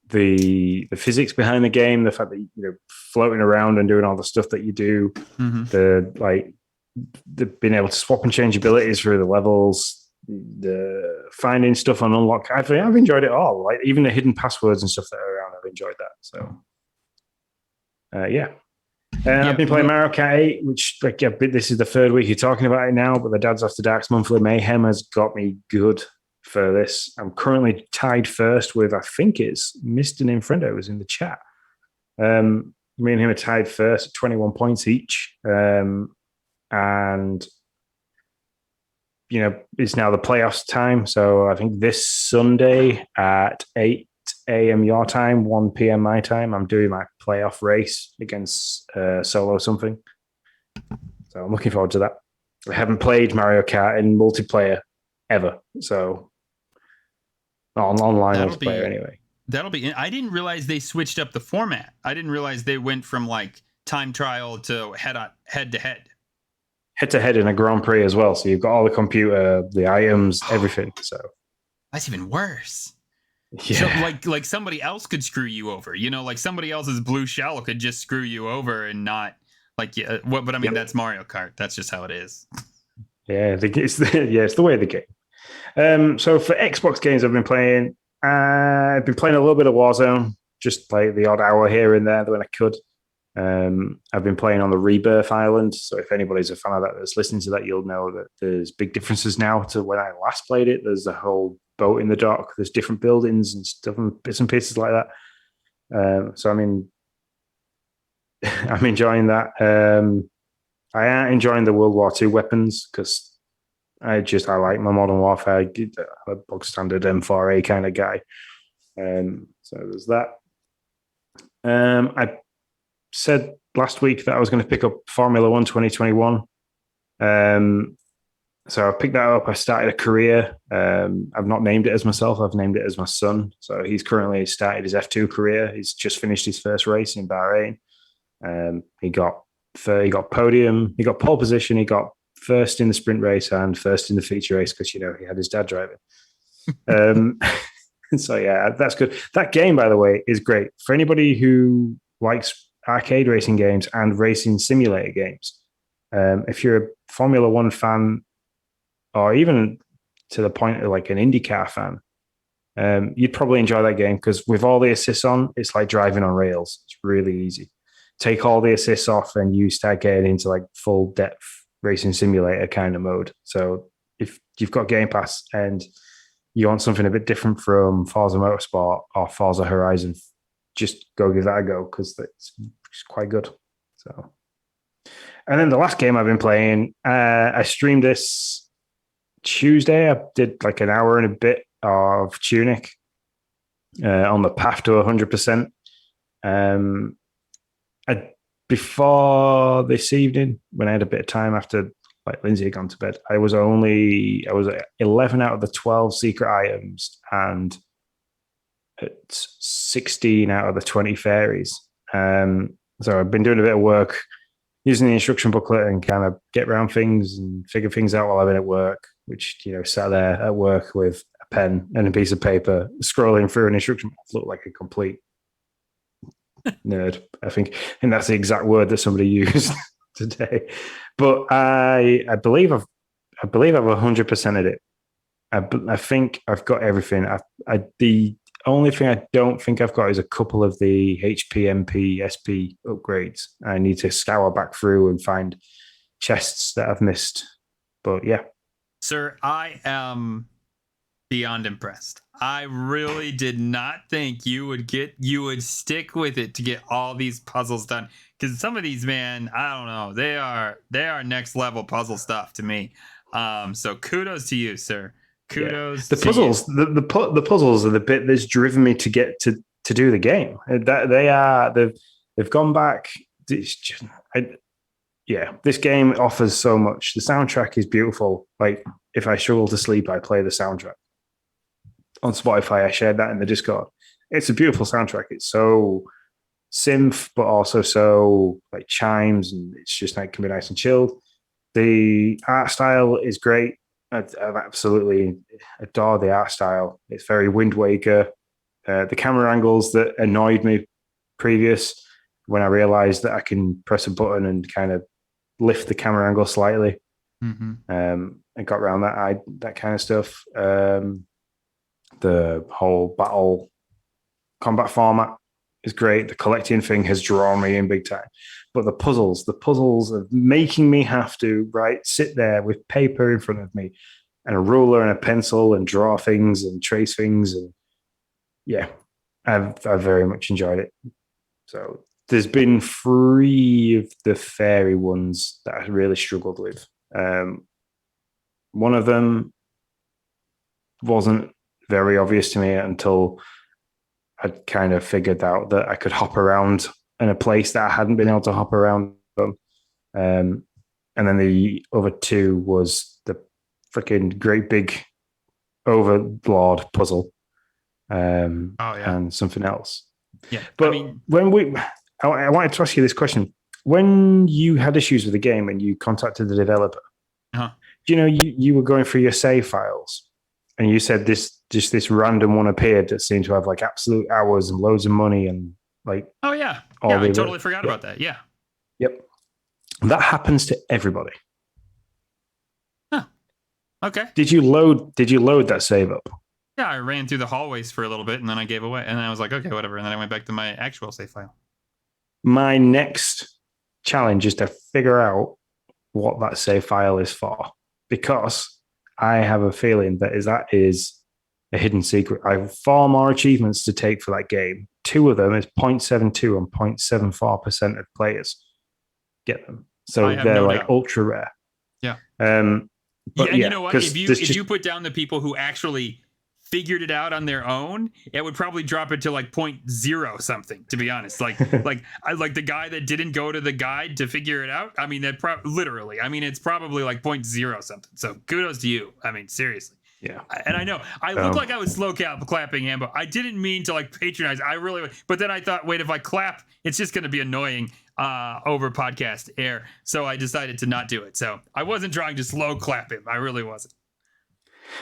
B: the physics behind the game, the fact that you're floating around and doing all the stuff that you do, the being able to swap and change abilities through the levels, the finding stuff on unlock. I've enjoyed it all. Like even the hidden passwords and stuff that are around, I've enjoyed that. So. I've been playing Mario Kart 8, which this is the third week you're talking about it now, but the Dads After Dark's Monthly Mayhem has got me good for this. I'm currently tied first with, I think it's Mr. Ninfrendo who's in the chat. Me and him are tied first at 21 points each. And, it's now the playoffs time. So I think this Sunday at 8 a.m. your time, 1 p.m. my time, I'm doing my playoff race against Solo something. So I'm looking forward to that. I haven't played Mario Kart in multiplayer ever, so online multiplayer anyway.
A: That'll be. I didn't realize they switched up the format. I didn't realize they went from like time trial to head to head.
B: Head to head in a Grand Prix as well. So you've got all the computer, the items, everything. So that's
A: even worse.
B: Yeah.
A: So like somebody else could screw you over, like somebody else's blue shell could just screw you over and not but I mean, that's Mario Kart. That's just how it is.
B: Yeah, it's the way of the game. So for Xbox games I've been playing a little bit of Warzone, just like the odd hour here and there when I could. I've been playing on the Rebirth Island, so if anybody's a fan of that that's listening to that, you'll know that there's big differences now to when I last played it. There's a whole boat in the dock, there's different buildings and stuff and bits and pieces like that. So I mean, I'm enjoying that. I am enjoying the World War II weapons because I like my Modern Warfare. I'm a bog standard M4A kind of guy. So there's that. I said last week that I was going to pick up Formula 1 2021. So I picked that up. I started a career. I've not named it as myself. I've named it as my son. So he's currently started his F2 career. He's just finished his first race in Bahrain. He got podium. He got pole position. He got first in the sprint race and first in the feature race because, he had his dad driving. So, yeah, that's good. That game, by the way, is great. For anybody who likes arcade racing games and racing simulator games, if you're a Formula 1 fan, or even to the point of like an IndyCar fan, you'd probably enjoy that game because with all the assists on, it's like driving on rails. It's really easy. Take all the assists off and you start getting into like full depth racing simulator kind of mode. So if you've got Game Pass and you want something a bit different from Forza Motorsport or Forza Horizon, just go give that a go because it's quite good. So, and then the last game I've been playing, I streamed this Tuesday. I did like an hour and a bit of Tunic on the path to 100%. Before this evening, when I had a bit of time after like Lindsay had gone to bed. I was at 11 out of the 12 secret items and at 16 out of the 20 fairies. So I've been doing a bit of work using the instruction booklet and kind of get around things and figure things out while I've been at work, which, sat there at work with a pen and a piece of paper, scrolling through an instruction booklet, looked like a complete nerd. I think that's the exact word that somebody used today. But I believe I've 100%ed it. I think I've got everything. The only thing I don't think I've got is a couple of the HP, MP, SP upgrades. I need to scour back through and find chests that I've missed. But yeah.
A: Sir, I am beyond impressed. I really did not think you would stick with it to get all these puzzles done. Because some of these, man, I don't know. They are next level puzzle stuff to me. So kudos to you, sir. Kudos.
B: The puzzles, the puzzles are the bit that's driven me to get to do the game. They've gone back. It's just, this game offers so much. The soundtrack is beautiful. Like, if I struggle to sleep, I play the soundtrack on Spotify. I shared that in the Discord. It's a beautiful soundtrack. It's so synth, but also so like chimes, and it's just like can be nice and chilled. The art style is great. I've absolutely adore the art style. It's very Wind Waker. The camera angles that annoyed me previous, when I realized that I can press a button and kind of lift the camera angle slightly. I got around that kind of stuff. The whole battle combat format is great. The collecting thing has drawn me in big time. But the puzzles are making me have to sit there with paper in front of me and a ruler and a pencil and draw things and trace things. And yeah, I've very much enjoyed it. So there's been 3 of the fairy ones that I really struggled with. One of them wasn't very obvious to me until I'd kind of figured out that I could hop around in a place that I hadn't been able to hop around from. And then the other 2 was the freaking great big overlord puzzle. And something else.
A: Yeah.
B: But I wanted to ask you this question. When you had issues with the game and you contacted the developer, you were going through your save files and you said this random one appeared that seemed to have like absolute hours and loads of money and like.
A: Oh yeah. Yeah, I totally forgot about that. Yeah.
B: Yep. That happens to everybody.
A: Huh. Okay.
B: Did you load that save up?
A: Yeah, I ran through the hallways for a little bit and then I gave away. And then I was like, okay, whatever. And then I went back to my actual save file.
B: My next challenge is to figure out what that save file is for, because I have a feeling that is a hidden secret. I have 4 more achievements to take for that game. 2 of them is 0.72 and 0.74% of players get them. So they're like ultra rare.
A: Yeah.
B: But
A: you know what? If you put down the people who actually figured it out on their own, it would probably drop it to like 0.0 something, to be honest. Like like the guy that didn't go to the guide to figure it out. I mean, literally. I mean, it's probably like 0.0 something. So kudos to you. I mean, seriously.
B: Yeah.
A: And I know I look like I was slow clapping him, but I didn't mean to like patronize. I really, but then I thought, wait, if I clap, it's just going to be annoying over podcast air. So I decided to not do it. So I wasn't trying to slow clap him. I really wasn't.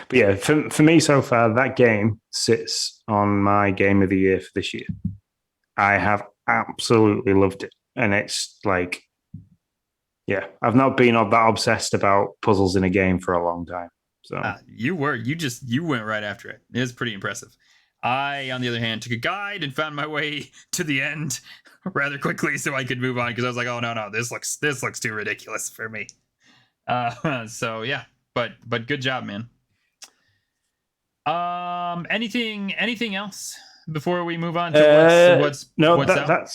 B: But yeah, for me so far, that game sits on my game of the year for this year. I have absolutely loved it. And it's like, yeah, I've not been that obsessed about puzzles in a game for a long time. So
A: you went right after it. It was pretty impressive. I, on the other hand, took a guide and found my way to the end rather quickly so I could move on, because I was like, oh no, this looks too ridiculous for me. So yeah, but good job, man. Anything else before we move on to what's out?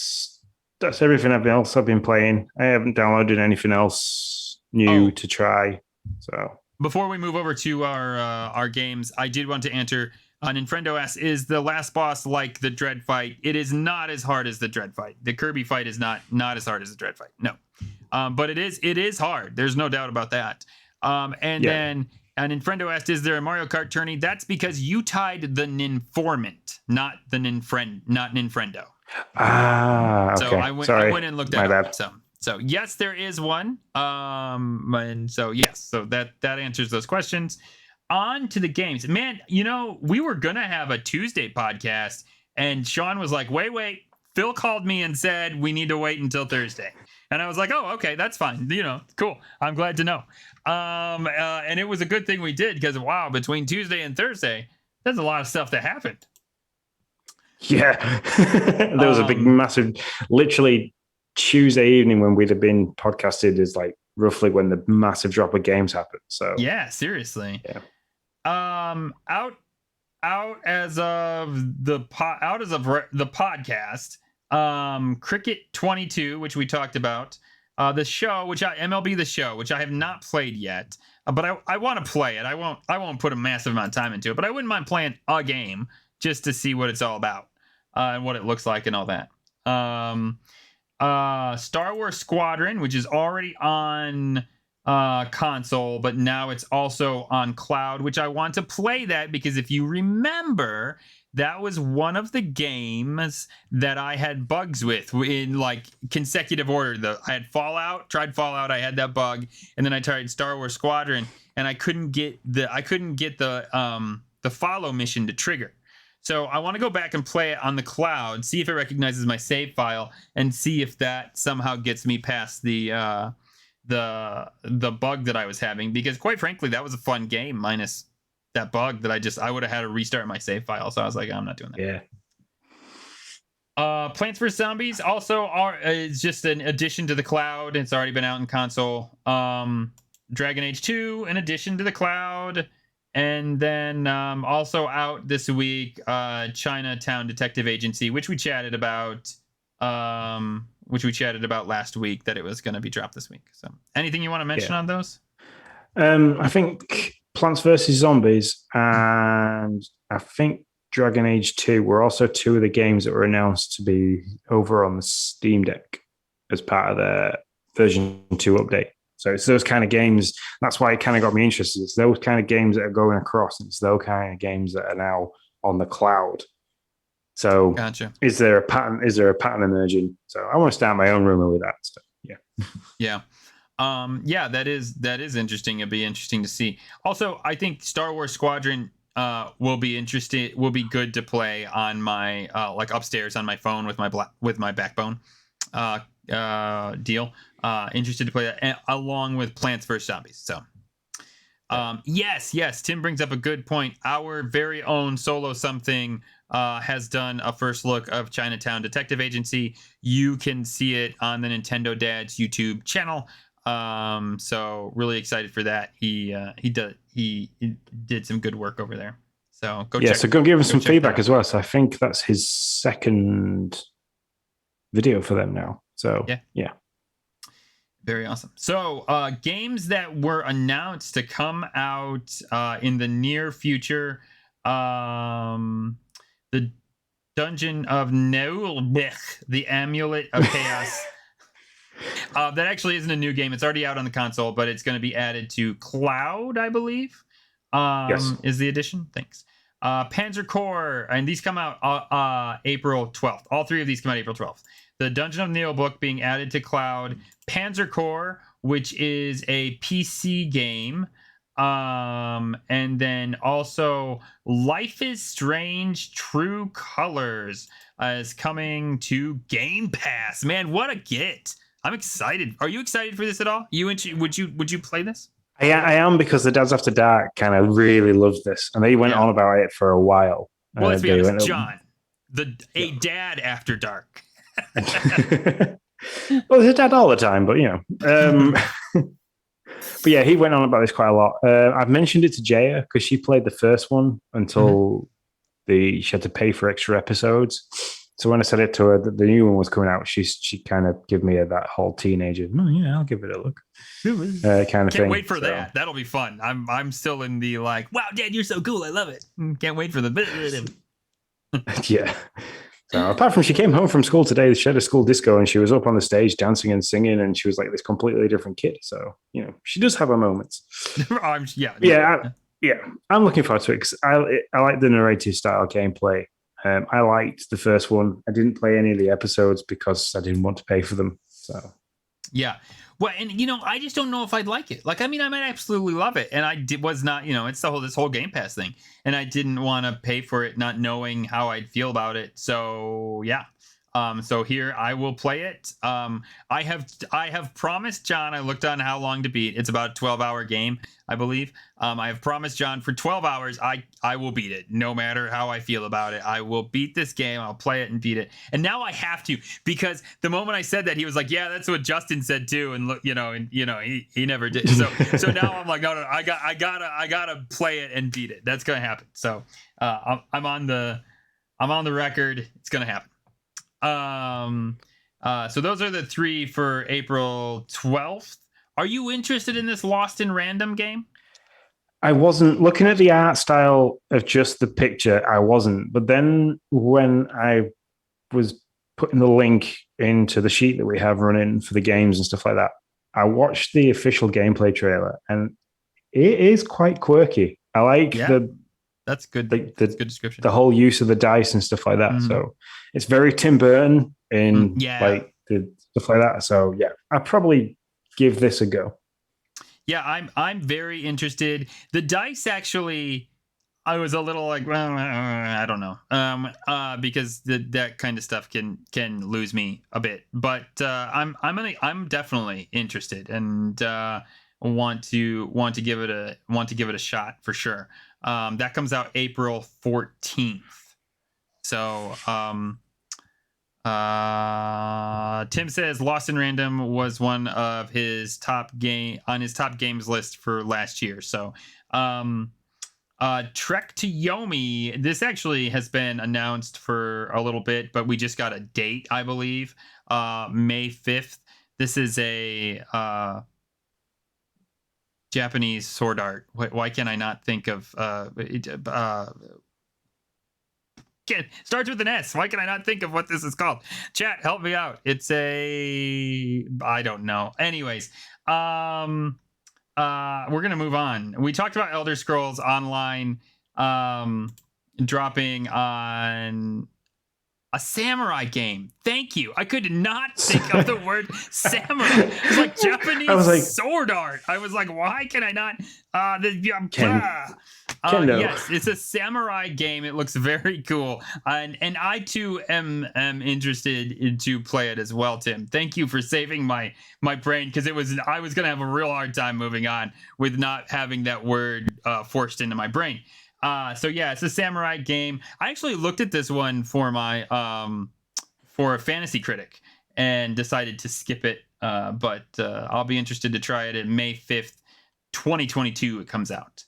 B: That's everything else I've been playing. I haven't downloaded anything else new to try. So
A: before we move over to our games, I did want to answer. Ninfrendo asks, is the last boss like the Dread fight? It is not as hard as the Dread fight. The Kirby fight is not as hard as the Dread fight. No. But it is hard. There's no doubt about that. Then Ninfrendo asked, "Is there a Mario Kart tourney?" That's because you tied the Ninformant, not the Ninfrendo.
B: Okay.
A: So I went and looked that
B: My
A: up.
B: bad.
A: So yes, there is one. And so yes, so that answers those questions. On to the games, man. We were gonna have a Tuesday podcast, and Sean was like, "Wait." Phil called me and said we need to wait until Thursday, and I was like, "Oh, okay, that's fine. Cool. I'm glad to know." And it was a good thing we did because wow, between Tuesday and Thursday, there's a lot of stuff that happened.
B: Yeah, there was a big, massive, literally Tuesday evening when we'd have been podcasted is like roughly when the massive drop of games happened. So
A: yeah, seriously.
B: Yeah.
A: Out as of the podcast, Cricket 22, which we talked about, the show, MLB The Show, which I have not played yet, but I want to play it. I won't put a massive amount of time into it, but I wouldn't mind playing a game just to see what it's all about and what it looks like and all that. Star Wars Squadron, which is already on console, but now it's also on cloud, which I want to play that because if you remember, that was one of the games that I had bugs with in like consecutive order. I had tried Fallout, I had that bug, and then I tried Star Wars Squadron, and I couldn't get the follow mission to trigger. So I want to go back and play it on the cloud, see if it recognizes my save file, and see if that somehow gets me past the bug that I was having. Because quite frankly, that was a fun game, minus that bug that I would have had to restart my save file. So I was like, I'm not doing that.
B: Yeah.
A: Plants vs Zombies also is just an addition to the cloud. It's already been out in console. Dragon Age 2, an addition to the cloud. And then also out this week, Chinatown Detective Agency, which we chatted about last week that it was going to be dropped this week. So anything you want to mention on those?
B: I think Plants vs. Zombies and I think Dragon Age 2 were also two of the games that were announced to be over on the Steam Deck as part of the version 2 update. So it's those kind of games. That's why it kind of got me interested. It's those kind of games that are going across. It's those kind of games that are now on the cloud. So
A: gotcha.
B: Is there a pattern? Is there a pattern emerging? So I want to start my own rumor with that. So,
A: yeah. That is interesting. It'd be interesting to see. Also, I think Star Wars Squadron will be interesting. Will be good to play on my like upstairs on my phone with my Backbone deal. Interested to play that along with Plants vs Zombies. So yes, Tim brings up a good point. Our very own Solo Something has done a first look of Chinatown Detective Agency. You can see it on the Nintendo Dad's YouTube channel. So really excited for that. He did some good work over there. So go check.
B: So go give him some feedback as well. So I think that's his second video for them now. So yeah.
A: Very awesome. So games that were announced to come out in the near future. The Dungeon of Neulbech, the Amulet of Chaos. That actually isn't a new game. It's already out on the console, but it's going to be added to cloud, I believe.
B: Yes.
A: Is the addition? Thanks. Panzer Corps, and these come out April 12th. All three of these come out April 12th. The Dungeon of Neolbook being added to cloud. Panzer Corps, which is a PC game. And then also Life is Strange True Colors is coming to Game Pass. Man, what a get. I'm excited. Are you excited for this at all? Would you play this?
B: I am, because the Dads After Dark kind of really loves this, and they went on about it for a while.
A: Well, let's be honest, John, a dad after dark.
B: Well, there's a dad all the time, but but yeah, he went on about this quite a lot. I've mentioned it to Jaya because she played the first one until she had to pay for extra episodes. So when I said it to her that the new one was coming out, she kind of gave me that whole teenager, I'll give it a look, kind of thing.
A: Can't wait for that. That'll be fun. I'm still in the like, wow, Dad, you're so cool. I love it. Can't wait for the
B: yeah. So apart from she came home from school today, she had a school disco and she was up on the stage dancing and singing, and she was like this completely different kid. So she does have her moments. Yeah, I'm looking forward to it because I like the narrative style gameplay. I liked the first one. I didn't play any of the episodes because I didn't want to pay for them. So
A: yeah. Well, and I just don't know if I'd like it. Like, I mean, I might absolutely love it, and was not, it's this whole Game Pass thing, and I didn't want to pay for it, not knowing how I'd feel about it. So yeah, so here I will play it. I have promised John. I looked on how long to beat. It's about a 12-hour game, I believe. I have promised John for 12 hours. I will beat it, no matter how I feel about it. I will beat this game. I'll play it and beat it. And now I have to, because the moment I said that, he was like, "Yeah, that's what Justin said too." And look, he never did. So now I'm like, no, I gotta play it and beat it. That's gonna happen. So I'm on the record. It's gonna happen. So those are the 3 for April 12th. Are you interested in this Lost in Random game?
B: I wasn't looking at the art style of just the picture. I wasn't. But then when I was putting the link into the sheet that we have running for the games and stuff like that, I watched the official gameplay trailer, and it is quite quirky. I like
A: that's good.
B: That's
A: good description.
B: The whole use of the dice and stuff like that. Mm-hmm. So it's very Tim Burton in like the stuff like that. So yeah, I'll probably give this a go.
A: Yeah, I'm very interested. The dice actually, I was a little like, well, I don't know, because that kind of stuff can lose me a bit. But I'm definitely interested and want to give it a shot for sure. That comes out April 14th. So Tim says Lost in Random was one of his top games list for last year. So Trek to Yomi, this actually has been announced for a little bit, but we just got a date, I believe, May 5th. This is a Japanese sword art. Why can I not think of starts with an S. Why can I not think of what this is called? Chat, help me out. It's I don't know. Anyways, we're gonna move on. We talked about Elder Scrolls Online dropping on a samurai game. Thank you. I could not think of the word samurai. It's like Japanese sword art. I was like, why can I not? Yes, it's a samurai game. It looks very cool, and I too am interested to play it as well. Tim, thank you for saving my brain, because I was gonna have a real hard time moving on with not having that word forced into my brain. So yeah, it's a samurai game. I actually looked at this one for my for a Fantasy Critic and decided to skip it. But I'll be interested to try it in May 5th, 2022. It comes out.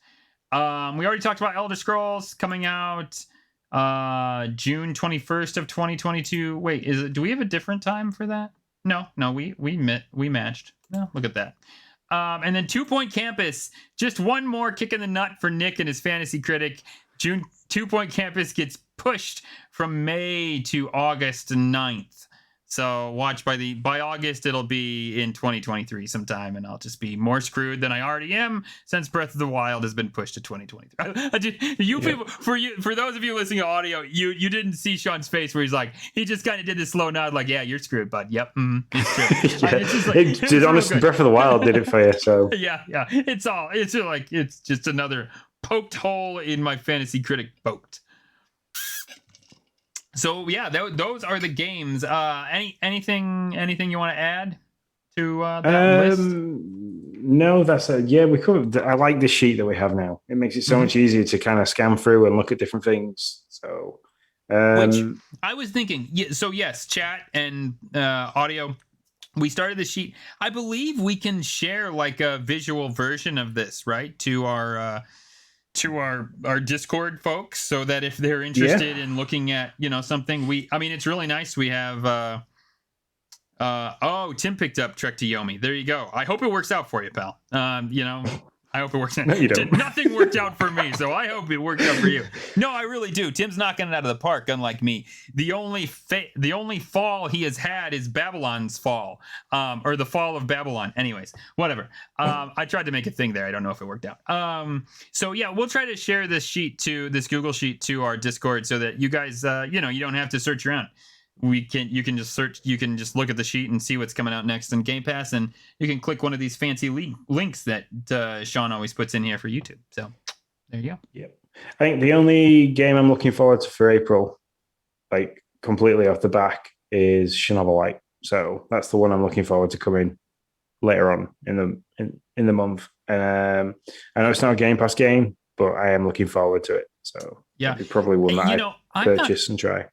A: We already talked about Elder Scrolls coming out June 21st of 2022. Wait, do we have a different time for that? No, we matched. No, look at that. And then 2 Point Campus, just one more kick in the nut for Nick and his Fantasy Critic. 2 Point Campus gets pushed from May to August 9th. So watch by August, it'll be in 2023 sometime, and I'll just be more screwed than I already am, since Breath of the Wild has been pushed to 2023. People, for those of you listening to audio, you didn't see Sean's face where he's like, he just kind of did this slow nod, like, yeah, you're screwed, bud. Yep, it's true.
B: Honestly, Breath of the Wild did it for you. So
A: yeah, it's just another poked hole in my Fantasy Critic boat. So yeah, those are the games. Anything you want to add to that list?
B: No, that's we covered. I like the sheet that we have now. It makes it so much easier to kind of scan through and look at different things. So,
A: which I was thinking. So yes, chat and audio. We started the sheet. I believe we can share like a visual version of this, right, to our Discord folks, so that if they're interested in looking at something, it's really nice. We have Tim picked up Trek to Yomi. There you go. I hope it works out for you, pal. I hope it works out.
B: No, you don't.
A: Nothing worked out for me, so I hope it worked out for you. No, I really do. Tim's knocking it out of the park, unlike me. The only fall he has had is Babylon's fall, or the fall of Babylon. Anyways, whatever. I tried to make a thing there. I don't know if it worked out. So yeah, we'll try to share this Google sheet to our Discord so that you guys, you don't have to search around. You can just search, you can just look at the sheet and see what's coming out next in Game Pass, and you can click one of these fancy links that Sean always puts in here for YouTube. So there you go.
B: Yep. I think the only game I'm looking forward to for April, like completely off the back, is Chernobyl Light. So that's the one I'm looking forward to coming later on in the month. I know it's not a Game Pass game, but I am looking forward to it. So
A: yeah,
B: probably will not purchase and try.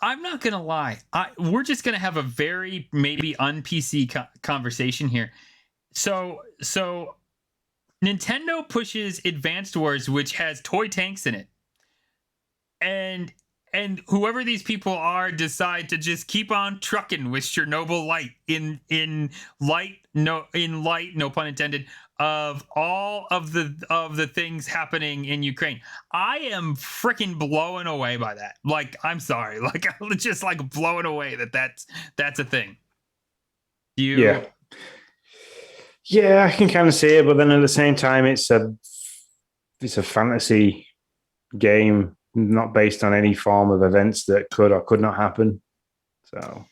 A: I'm not gonna lie. We're just gonna have a very maybe un-PC conversation here. So Nintendo pushes Advanced Wars, which has toy tanks in it, and whoever these people are decide to just keep on trucking with Chernobyl Light in light, no pun intended, of all of the things happening in Ukraine. I am freaking blown away by that. Like, I'm sorry. Like, I'm just like blown away that's a thing.
B: Yeah, I can kind of see it, but then at the same time, it's a fantasy game, not based on any form of events that could or could not happen. So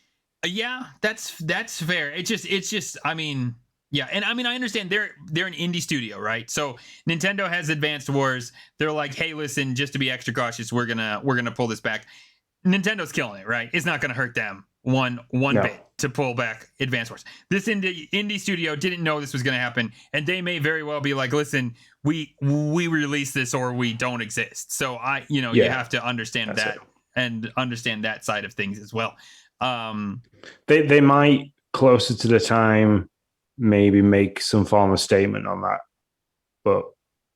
A: yeah, that's fair. It's just I mean, yeah, and I mean, I understand they're an indie studio, right? So Nintendo has Advanced Wars. They're like, hey, listen, just to be extra cautious, we're gonna pull this back. Nintendo's killing it, right? It's not gonna hurt them one bit to pull back Advanced Wars. This indie studio didn't know this was gonna happen, and they may very well be like, listen, we release this or we don't exist. So you have to understand that and understand that side of things as well.
B: They might closer to the time maybe make some form of statement on that, but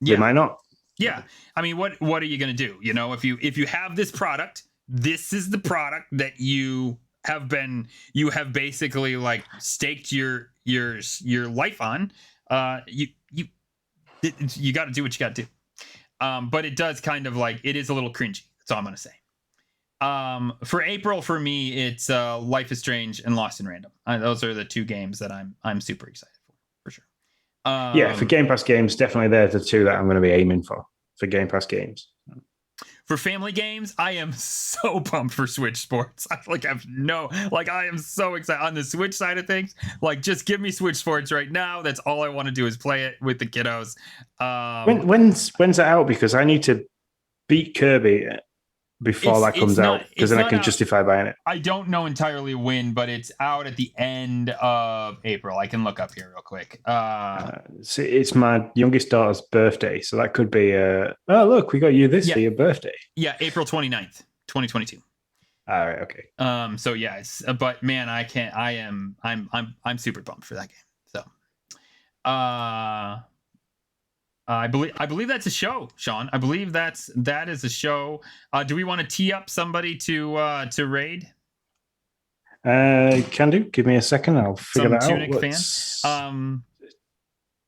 B: they might not.
A: Yeah, I mean, what are you going to do? If you have this product, this is the product that you have basically like staked your life on. You got to do what you got to do. But it does kind of like, it is a little cringy. That's all I'm going to say. For April, for me, it's Life is Strange and Lost in Random. Those are the two games that I'm super excited for sure.
B: For Game Pass games, definitely they're the two that I'm going to be aiming for Game Pass games.
A: For family games, I am so pumped for Switch Sports. I am so excited on the Switch side of things. Like, just give me Switch Sports right now. That's all I want to do is play it with the kiddos.
B: When's it out? Because I need to beat Kirby before that comes out, because then I can justify buying it.
A: I don't know entirely when, but it's out at the end of April. I can look up here real quick.
B: It's my youngest daughter's birthday, so that could be oh, look, we got you this for your birthday.
A: Yeah, April 29th, 2022.
B: All right, okay.
A: So yeah, but man, I'm super pumped for that game. So I believe that's a show, Sean. I believe that is a show. Do we want to tee up somebody to raid?
B: Can do. Give me a second. I'll figure that
A: Tunic
B: out.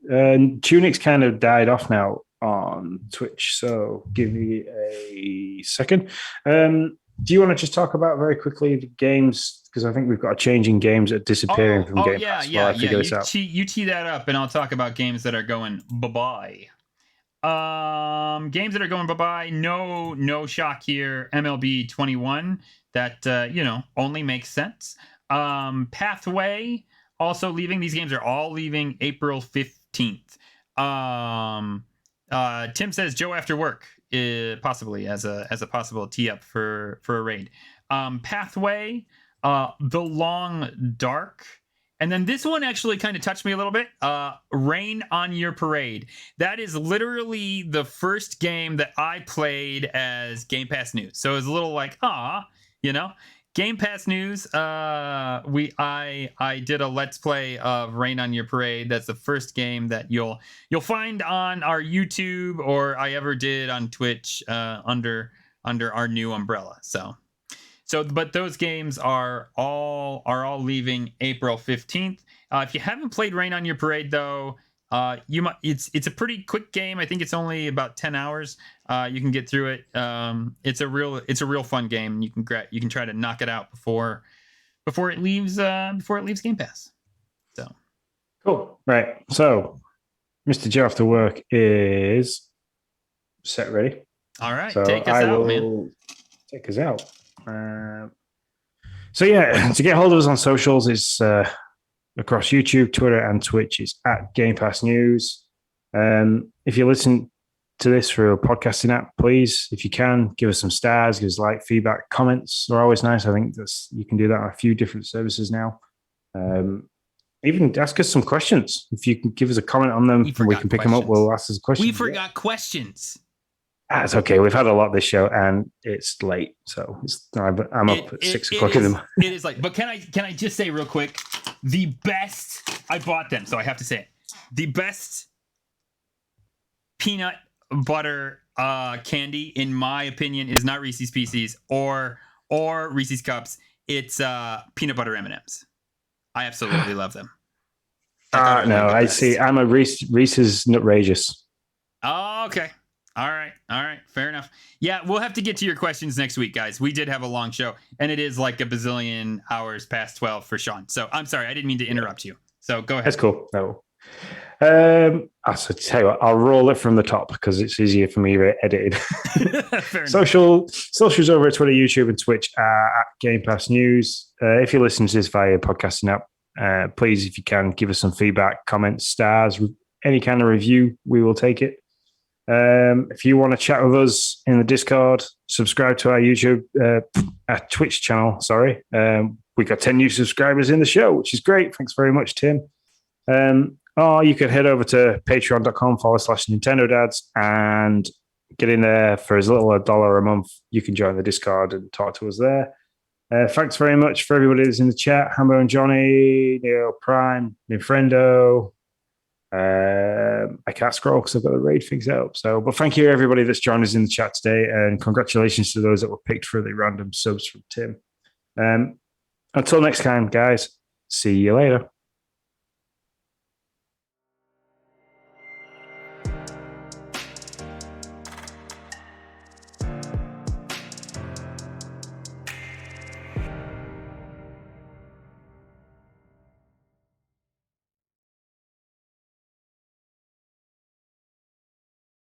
A: Fan.
B: Tunic's kind of died off now on Twitch, so give me a second. Do you want to just talk about very quickly the games? Because I think we've got a change in games that are disappearing from Game Pass while I figure this out.
A: You tee that up, and I'll talk about games that are going bye-bye. Games that are going bye-bye. No shock here. MLB 21. That only makes sense. Pathway also leaving. These games are all leaving April 15th. Tim says Joe after work, possibly as a possible tee up for a raid. Pathway. The Long Dark, and then this one actually kind of touched me a little bit. Rain on Your Parade. That is literally the first game that I played as Game Pass News. So it was a little like, Game Pass News. I did a Let's Play of Rain on Your Parade. That's the first game that you'll find on our YouTube, or I ever did on Twitch under our new umbrella. But those games are all leaving April 15th. If you haven't played Rain on Your Parade, though, You might. It's a pretty quick game. I think it's only about 10 hours. You can get through it. It's a real fun game. You can try to knock it out before it leaves Game Pass. So
B: cool. Right. So Mr. Joe After Work is set ready.
A: All right,
B: so
A: take us out, man.
B: Take us out. So yeah, to get hold of us on socials is across YouTube, Twitter, and Twitch is at Game Pass News. If you listen to this through a podcasting app, please, if you can, give us some stars, give us like, feedback, comments are always nice. I think you can do that on a few different services now. Even ask us some questions. If you can give us a comment on them, we can pick them up. We'll ask us questions.
A: We forgot questions.
B: That's okay. We've had a lot this show, and it's late, so I'm up at 6 o'clock in the morning.
A: It is late, but can I just say real quick, the best, I bought them, so I have to say it, the best peanut butter candy, in my opinion, is not Reese's Pieces or Reese's Cups. It's peanut butter M&Ms. I absolutely love them.
B: No, I see. I'm a Reese's Nutrageous.
A: Oh, okay. All right. Fair enough. Yeah, we'll have to get to your questions next week, guys. We did have a long show, and it is like a bazillion hours past 12 for Sean. So I'm sorry. I didn't mean to interrupt you. So go ahead.
B: That's cool. No. So tell you what, I'll roll it from the top because it's easier for me to edit it. Socials over at Twitter, YouTube, and Twitch at Game Pass News. If you listen to this via podcasting app, please, if you can, give us some feedback, comments, stars, any kind of review. We will take it. If you want to chat with us in the Discord, subscribe to our YouTube, our Twitch channel. Sorry, we got 10 new subscribers in the show, which is great. Thanks very much, Tim. Or you can head over to patreon.com/Nintendo Dads and get in there for as little as $1 a month. You can join the Discord and talk to us there. Thanks very much for everybody that's in the chat. Hambo and Johnny, Neo Prime, Nintendo. I can't scroll because I've got the raid things out. But thank you everybody that's joined us in the chat today, and congratulations to those that were picked for the random subs from Tim. Until next time, guys. See you later.